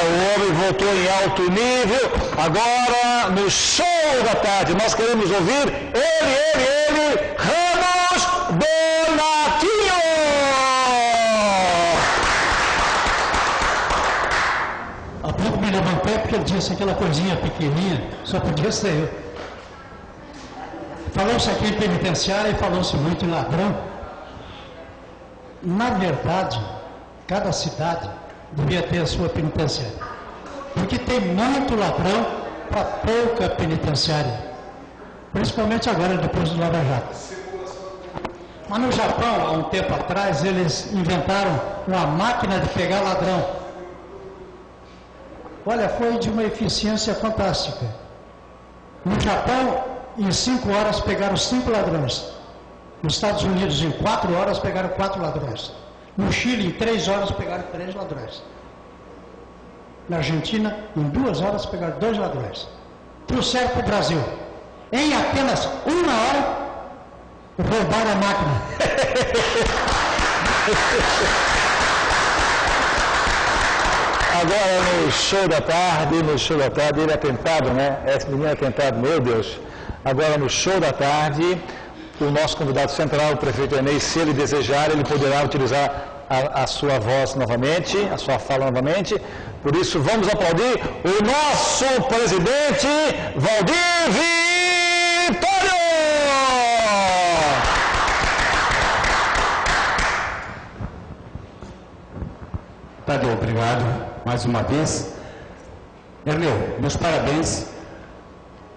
O homem voltou em alto nível. Agora, no show da tarde, nós queremos ouvir ele, Ramos Donatinho! Há pouco me levantei porque ele disse aquela coisinha pequenininha, só podia ser eu. Falou-se aqui em penitenciária e falou-se muito em ladrão. Na verdade, cada cidade devia ter a sua penitenciária. Porque tem muito ladrão para pouca penitenciária. Principalmente agora, depois do Lava Jato. Mas no Japão, há um tempo atrás, eles inventaram uma máquina de pegar ladrão. Olha, foi de uma eficiência fantástica. No Japão, em 5 horas pegaram 5 ladrões. Nos Estados Unidos, em 4 horas pegaram 4 ladrões. No Chile, em 3 horas pegaram 3 ladrões. Na Argentina, em 2 horas pegaram 2 ladrões. Trouxeram para o Brasil. Em apenas 1 hora, roubaram a máquina. Agora no show da tarde, ele é tentado, né? Esse menino é tentado, meu Deus. Agora no show da tarde, o nosso convidado central, o prefeito Ernei, se ele desejar, ele poderá utilizar a sua voz novamente, a sua fala novamente. Por isso, vamos aplaudir o nosso presidente, Valdir Vitório! obrigado mais uma vez. Erneu, meus parabéns.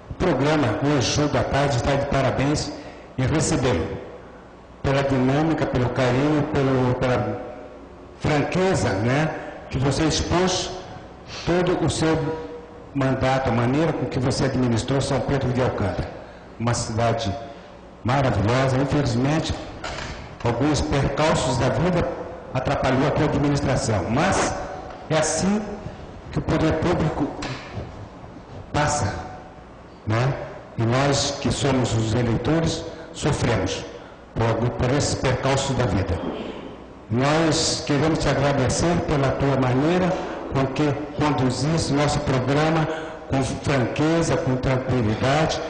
O programa Hoje Show da Tarde está de parabéns em recebê-lo. Pela dinâmica, pelo carinho, pela franqueza, né, que você expôs todo o seu mandato, a maneira com que você administrou São Pedro de Alcântara. Uma cidade maravilhosa. Infelizmente, alguns percalços da vida atrapalhou a tua administração, mas é assim que o poder público passa, né? E nós que somos os eleitores sofremos por esses percalços da vida. Nós queremos te agradecer pela tua maneira com que conduziste nosso programa com franqueza, com tranquilidade.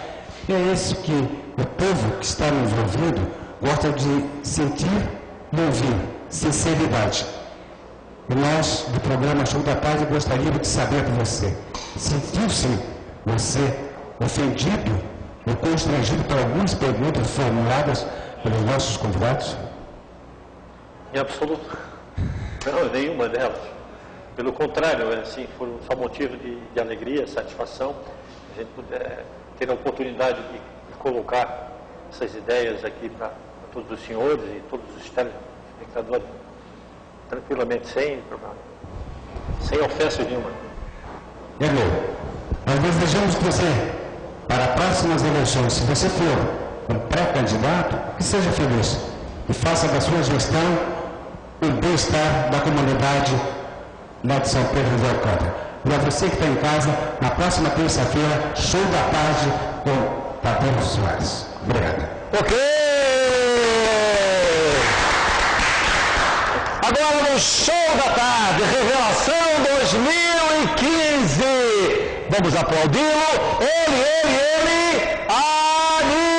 E é isso que o povo que está nos ouvindo gosta de sentir e ouvir, sinceridade. E nós, do programa Show da Tarde, gostaríamos de saber de você. Sentiu-se você ofendido ou constrangido por algumas perguntas formuladas pelos nossos convidados? Em absoluto. Não, nenhuma delas. Pelo contrário, assim, foi só motivo de alegria, satisfação, a gente puder ter a oportunidade de colocar essas ideias aqui para todos os senhores e todos os telespectadores tranquilamente, sem ofensa nenhuma. Erneu, nós desejamos que você, para próximas eleições, se você for um pré-candidato, que seja feliz e faça da sua gestão o bem-estar da comunidade lá de São Pedro de Alcântara. E a você que está em casa, na próxima terça-feira, Show da Tarde com Tadeu Soares. Obrigado. Ok! Agora no Show da Tarde, Revelação 2015. Vamos aplaudi-lo. Ele, Aniceto!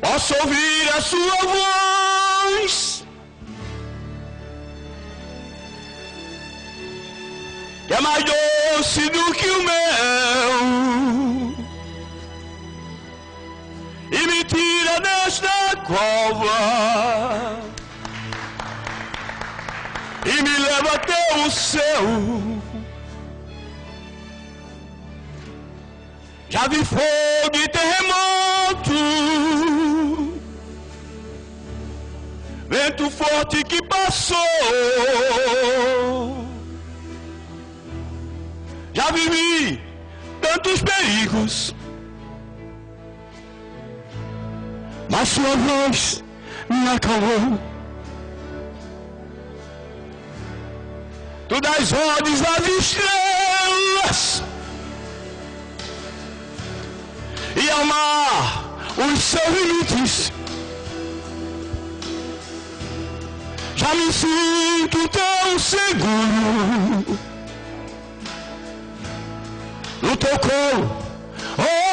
Posso ouvir a sua voz, que é mais doce do que o mel, e me tira desta cova e me leva até o céu. Já vi fogo e terremoto, vento forte que passou. Já vivi tantos perigos, mas sua voz me acalmou. Tu das ordens das estrelas e ao mar os seus limites. Já me sinto tão seguro no teu colo,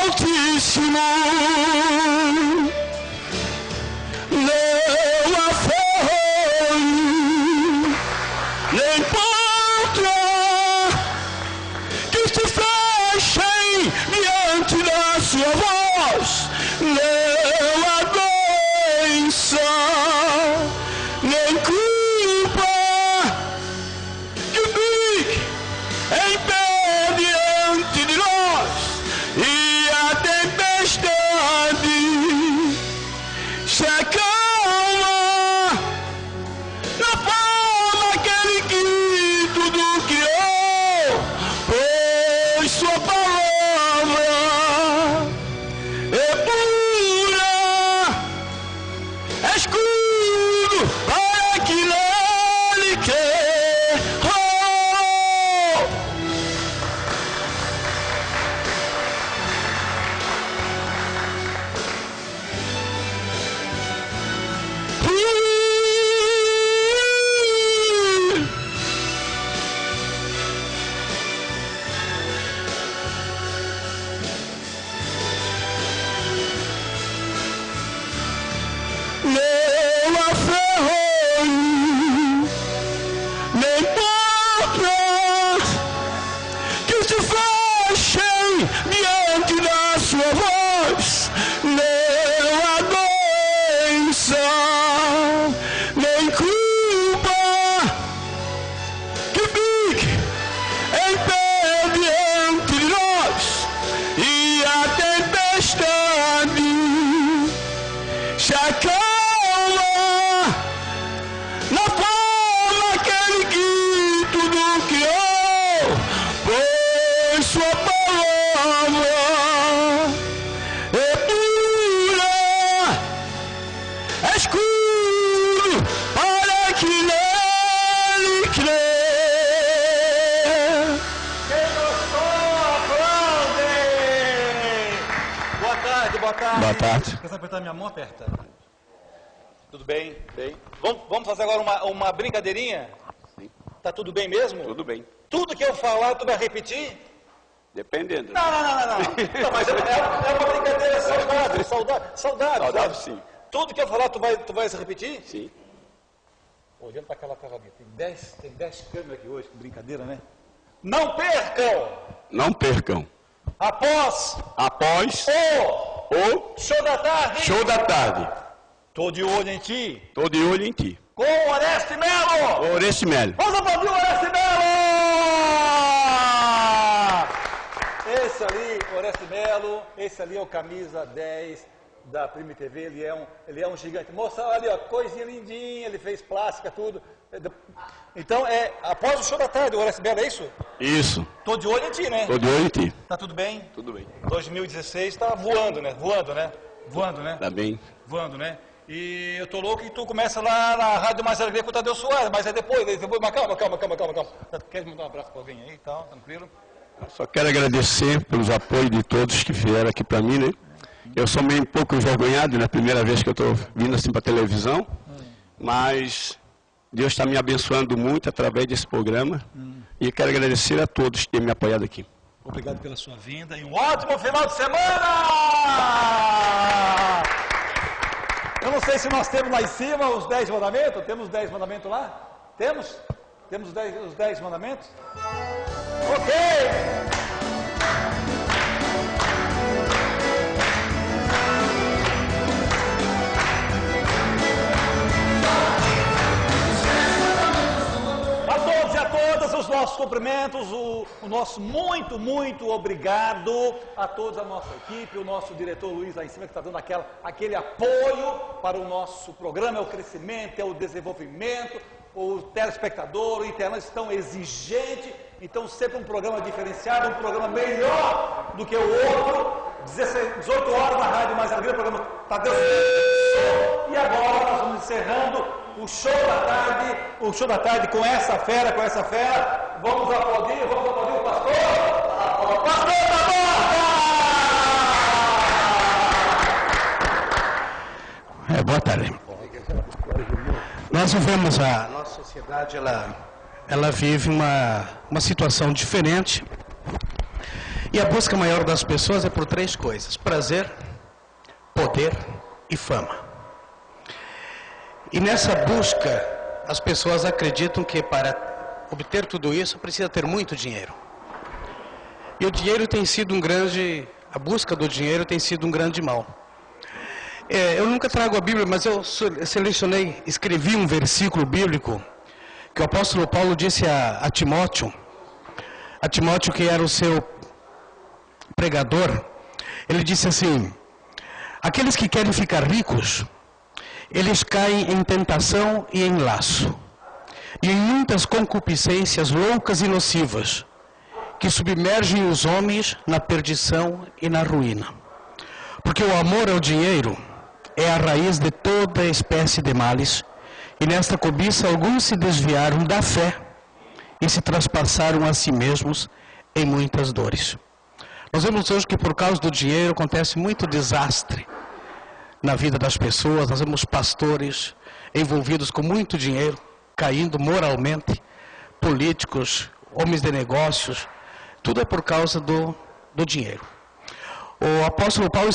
Altíssimo. Não há fogo, nem porta que se fechem diante da sua voz. Não há doença, nem culpa que fique em pé diante de nós. E a tempestade se acalma na forma aquele que tudo criou, pois sua palavra é pura. Boa tarde. Quer apertar minha mão? Aperta. Tudo bem? Bem. Vamos fazer agora uma brincadeirinha? Sim. Tá tudo bem mesmo? Tudo bem. Tudo que eu falar, tu vai repetir? Dependendo. Não. Não, mas é uma brincadeira saudável. Saudável, sim. Tudo que eu falar, tu vai repetir? Sim. Olhando para aquela tela ali, tem 10 câmeras aqui hoje, que brincadeira, né? Não percam! Não percam. Após o show da tarde. Tô de olho em ti. Com o Oreste Melo. Oreste Melo. Vamos aplaudir o Oreste Melo! Esse ali, Oreste Melo, esse ali é o camisa 10 da Prime TV, ele é um gigante. Moça, ali, ó, coisinha lindinha, ele fez plástica, tudo. Então, após o show da tarde, o Oreste Melo, é isso? Isso. Tô de olho em ti, né? Tô de olho em ti. Tá tudo bem? Tudo bem. 2016 tá voando, né? Voando, né? Tá bem. Voando, né? E eu tô louco que tu começa lá na Rádio Mais Alegria com o Tadeu Soares, mas é depois, mas calma. Quer mandar um abraço pra alguém aí, tá? Tranquilo? Eu só quero agradecer pelos apoios de todos que vieram aqui pra mim, né? Eu sou meio um pouco envergonhado, na primeira vez que eu tô vindo assim pra televisão, mas Deus está me abençoando muito através desse programa e quero agradecer a todos que têm me apoiado aqui. Obrigado pela sua vinda e um ótimo final de semana! Eu não sei se nós temos lá em cima os 10 mandamentos. Temos 10 mandamentos lá? Temos? Temos os 10 mandamentos? Ok! A todos e a todas os nossos cumprimentos, o nosso muito obrigado a toda a nossa equipe, o nosso diretor Luiz lá em cima que está dando aquele apoio para o nosso programa, é o crescimento, é o desenvolvimento, o telespectador, o internauta estão exigentes, então sempre um programa diferenciado, um programa melhor do que o outro. 18 horas na Rádio Mais Alegria, o programa Tadeu. E agora nós vamos encerrando o show da tarde com essa fera. Vamos aplaudir o pastor da Borda! Boa tarde. Nós vivemos, a nossa sociedade, ela vive uma situação diferente. E a busca maior das pessoas é por 3 coisas: prazer, poder e fama. E nessa busca, as pessoas acreditam que para obter tudo isso precisa ter muito dinheiro. E o dinheiro tem sido a busca do dinheiro tem sido um grande mal. Eu nunca trago a Bíblia, mas eu escrevi um versículo bíblico que o apóstolo Paulo disse a Timóteo, que era o seu pregador. Ele disse assim: aqueles que querem ficar ricos, eles caem em tentação e em laço, e em muitas concupiscências loucas e nocivas, que submergem os homens na perdição e na ruína. Porque o amor ao dinheiro é a raiz de toda espécie de males, e nesta cobiça alguns se desviaram da fé e se traspassaram a si mesmos em muitas dores. Nós vemos hoje que por causa do dinheiro acontece muito desastre na vida das pessoas. Nós vemos pastores envolvidos com muito dinheiro, caindo moralmente, políticos, homens de negócios, tudo é por causa do dinheiro. O apóstolo Paulo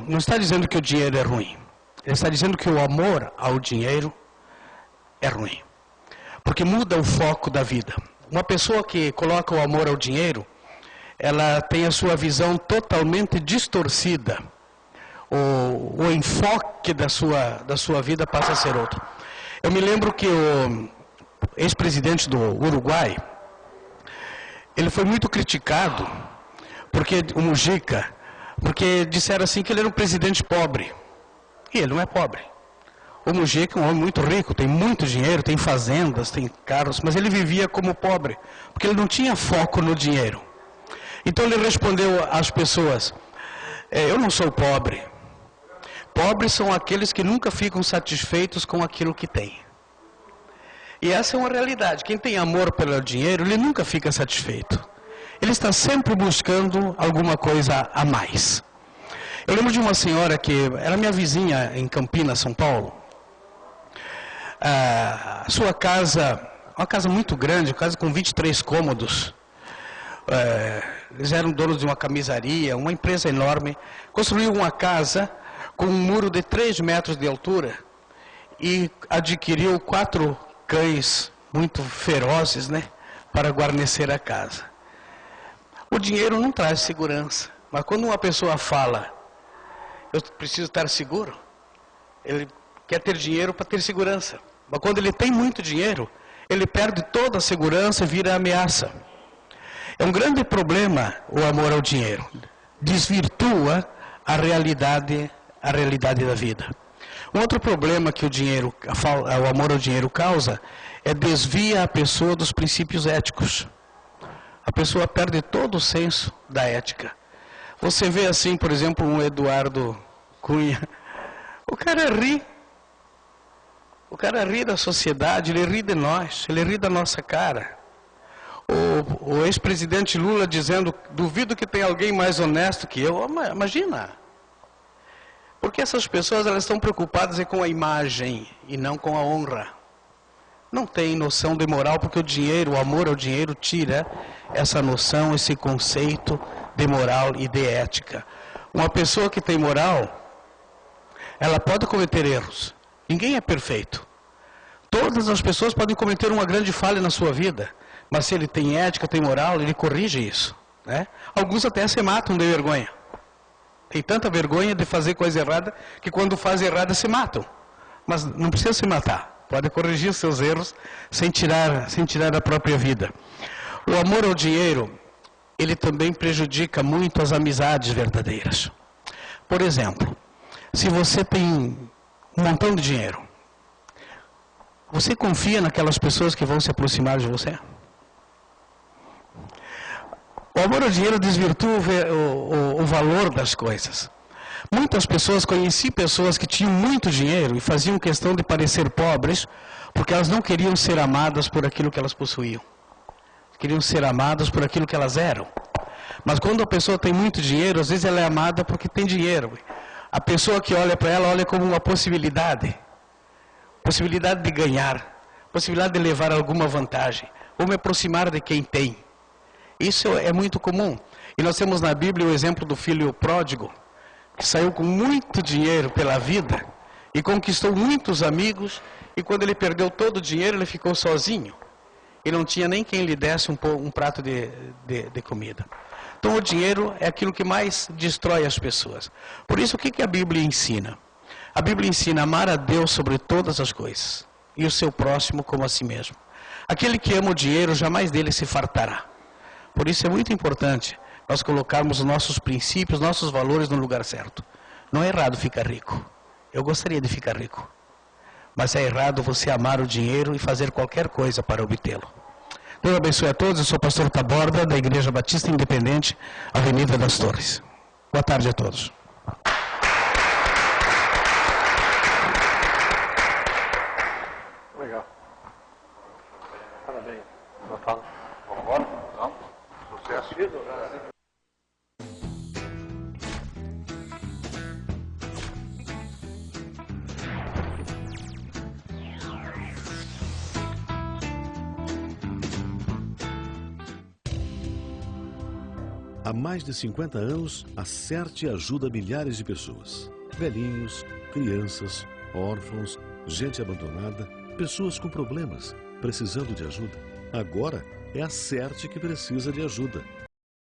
não está dizendo que o dinheiro é ruim, ele está dizendo que o amor ao dinheiro é ruim, porque muda o foco da vida. Uma pessoa que coloca o amor ao dinheiro, ela tem a sua visão totalmente distorcida. O enfoque da sua vida passa a ser outro. Eu me lembro que o ex-presidente do Uruguai, ele foi muito criticado, o Mujica, porque disseram assim que ele era um presidente pobre. E ele não é pobre. O Mujica é um homem muito rico, tem muito dinheiro, tem fazendas, tem carros, mas ele vivia como pobre, porque ele não tinha foco no dinheiro. Então ele respondeu às pessoas: eu não sou pobre. Pobres são aqueles que nunca ficam satisfeitos com aquilo que têm. E essa é uma realidade. Quem tem amor pelo dinheiro, ele nunca fica satisfeito. Ele está sempre buscando alguma coisa a mais. Eu lembro de uma senhora que era minha vizinha em Campinas, São Paulo. A sua casa, uma casa muito grande, casa com 23 cômodos. Eles eram donos de uma camisaria, uma empresa enorme. Construiu uma casa com um muro de 3 metros de altura e adquiriu 4 cães muito ferozes, né, para guarnecer a casa. O dinheiro não traz segurança, mas quando uma pessoa fala, eu preciso estar seguro, ele quer ter dinheiro para ter segurança. Mas quando ele tem muito dinheiro, ele perde toda a segurança e vira ameaça. É um grande problema o amor ao dinheiro. Desvirtua a realidade da vida. Um outro problema que o amor ao dinheiro causa é desvia a pessoa dos princípios éticos. A pessoa perde todo o senso da ética. Você vê assim, por exemplo, um Eduardo Cunha. O cara ri. O cara ri da sociedade, ele ri de nós, ele ri da nossa cara. O ex-presidente Lula dizendo, duvido que tenha alguém mais honesto que eu. Imagina. Porque essas pessoas elas estão preocupadas com a imagem e não com a honra. Não tem noção de moral, porque o dinheiro, o amor ao dinheiro tira essa noção, esse conceito de moral e de ética. Uma pessoa que tem moral, ela pode cometer erros. Ninguém é perfeito. Todas as pessoas podem cometer uma grande falha na sua vida, mas se ele tem ética, tem moral, ele corrige isso, né? Alguns até se matam de vergonha. Tem tanta vergonha de fazer coisa errada que quando faz errada se matam. Mas não precisa se matar. Pode corrigir os seus erros sem tirar a própria vida. O amor ao dinheiro, ele também prejudica muito as amizades verdadeiras. Por exemplo, se você tem um montão de dinheiro, você confia naquelas pessoas que vão se aproximar de você? O amor ao dinheiro desvirtua o valor das coisas. Muitas pessoas, conheci pessoas que tinham muito dinheiro e faziam questão de parecer pobres, porque elas não queriam ser amadas por aquilo que elas possuíam. Queriam ser amadas por aquilo que elas eram. Mas quando a pessoa tem muito dinheiro, às vezes ela é amada porque tem dinheiro. A pessoa que olha para ela, olha como uma possibilidade. Possibilidade de ganhar. Possibilidade de levar alguma vantagem. Ou me aproximar de quem tem. Isso é muito comum. E nós temos na Bíblia o exemplo do filho pródigo, que saiu com muito dinheiro pela vida e conquistou muitos amigos, e quando ele perdeu todo o dinheiro, ele ficou sozinho. E não tinha nem quem lhe desse um prato de comida. Então o dinheiro é aquilo que mais destrói as pessoas. Por isso, o que a Bíblia ensina? A Bíblia ensina a amar a Deus sobre todas as coisas, e o seu próximo como a si mesmo. Aquele que ama o dinheiro, jamais dele se fartará. Por isso é muito importante nós colocarmos os nossos princípios, nossos valores no lugar certo. Não é errado ficar rico. Eu gostaria de ficar rico. Mas é errado você amar o dinheiro e fazer qualquer coisa para obtê-lo. Deus abençoe a todos. Eu sou o pastor Taborda, da Igreja Batista Independente, Avenida das Torres. Boa tarde a todos. Legal. Parabéns. Vamos embora? Não? Sucesso. Há mais de 50 anos, a CERT ajuda milhares de pessoas. Velhinhos, crianças, órfãos, gente abandonada, pessoas com problemas, precisando de ajuda. Agora é a CERT que precisa de ajuda.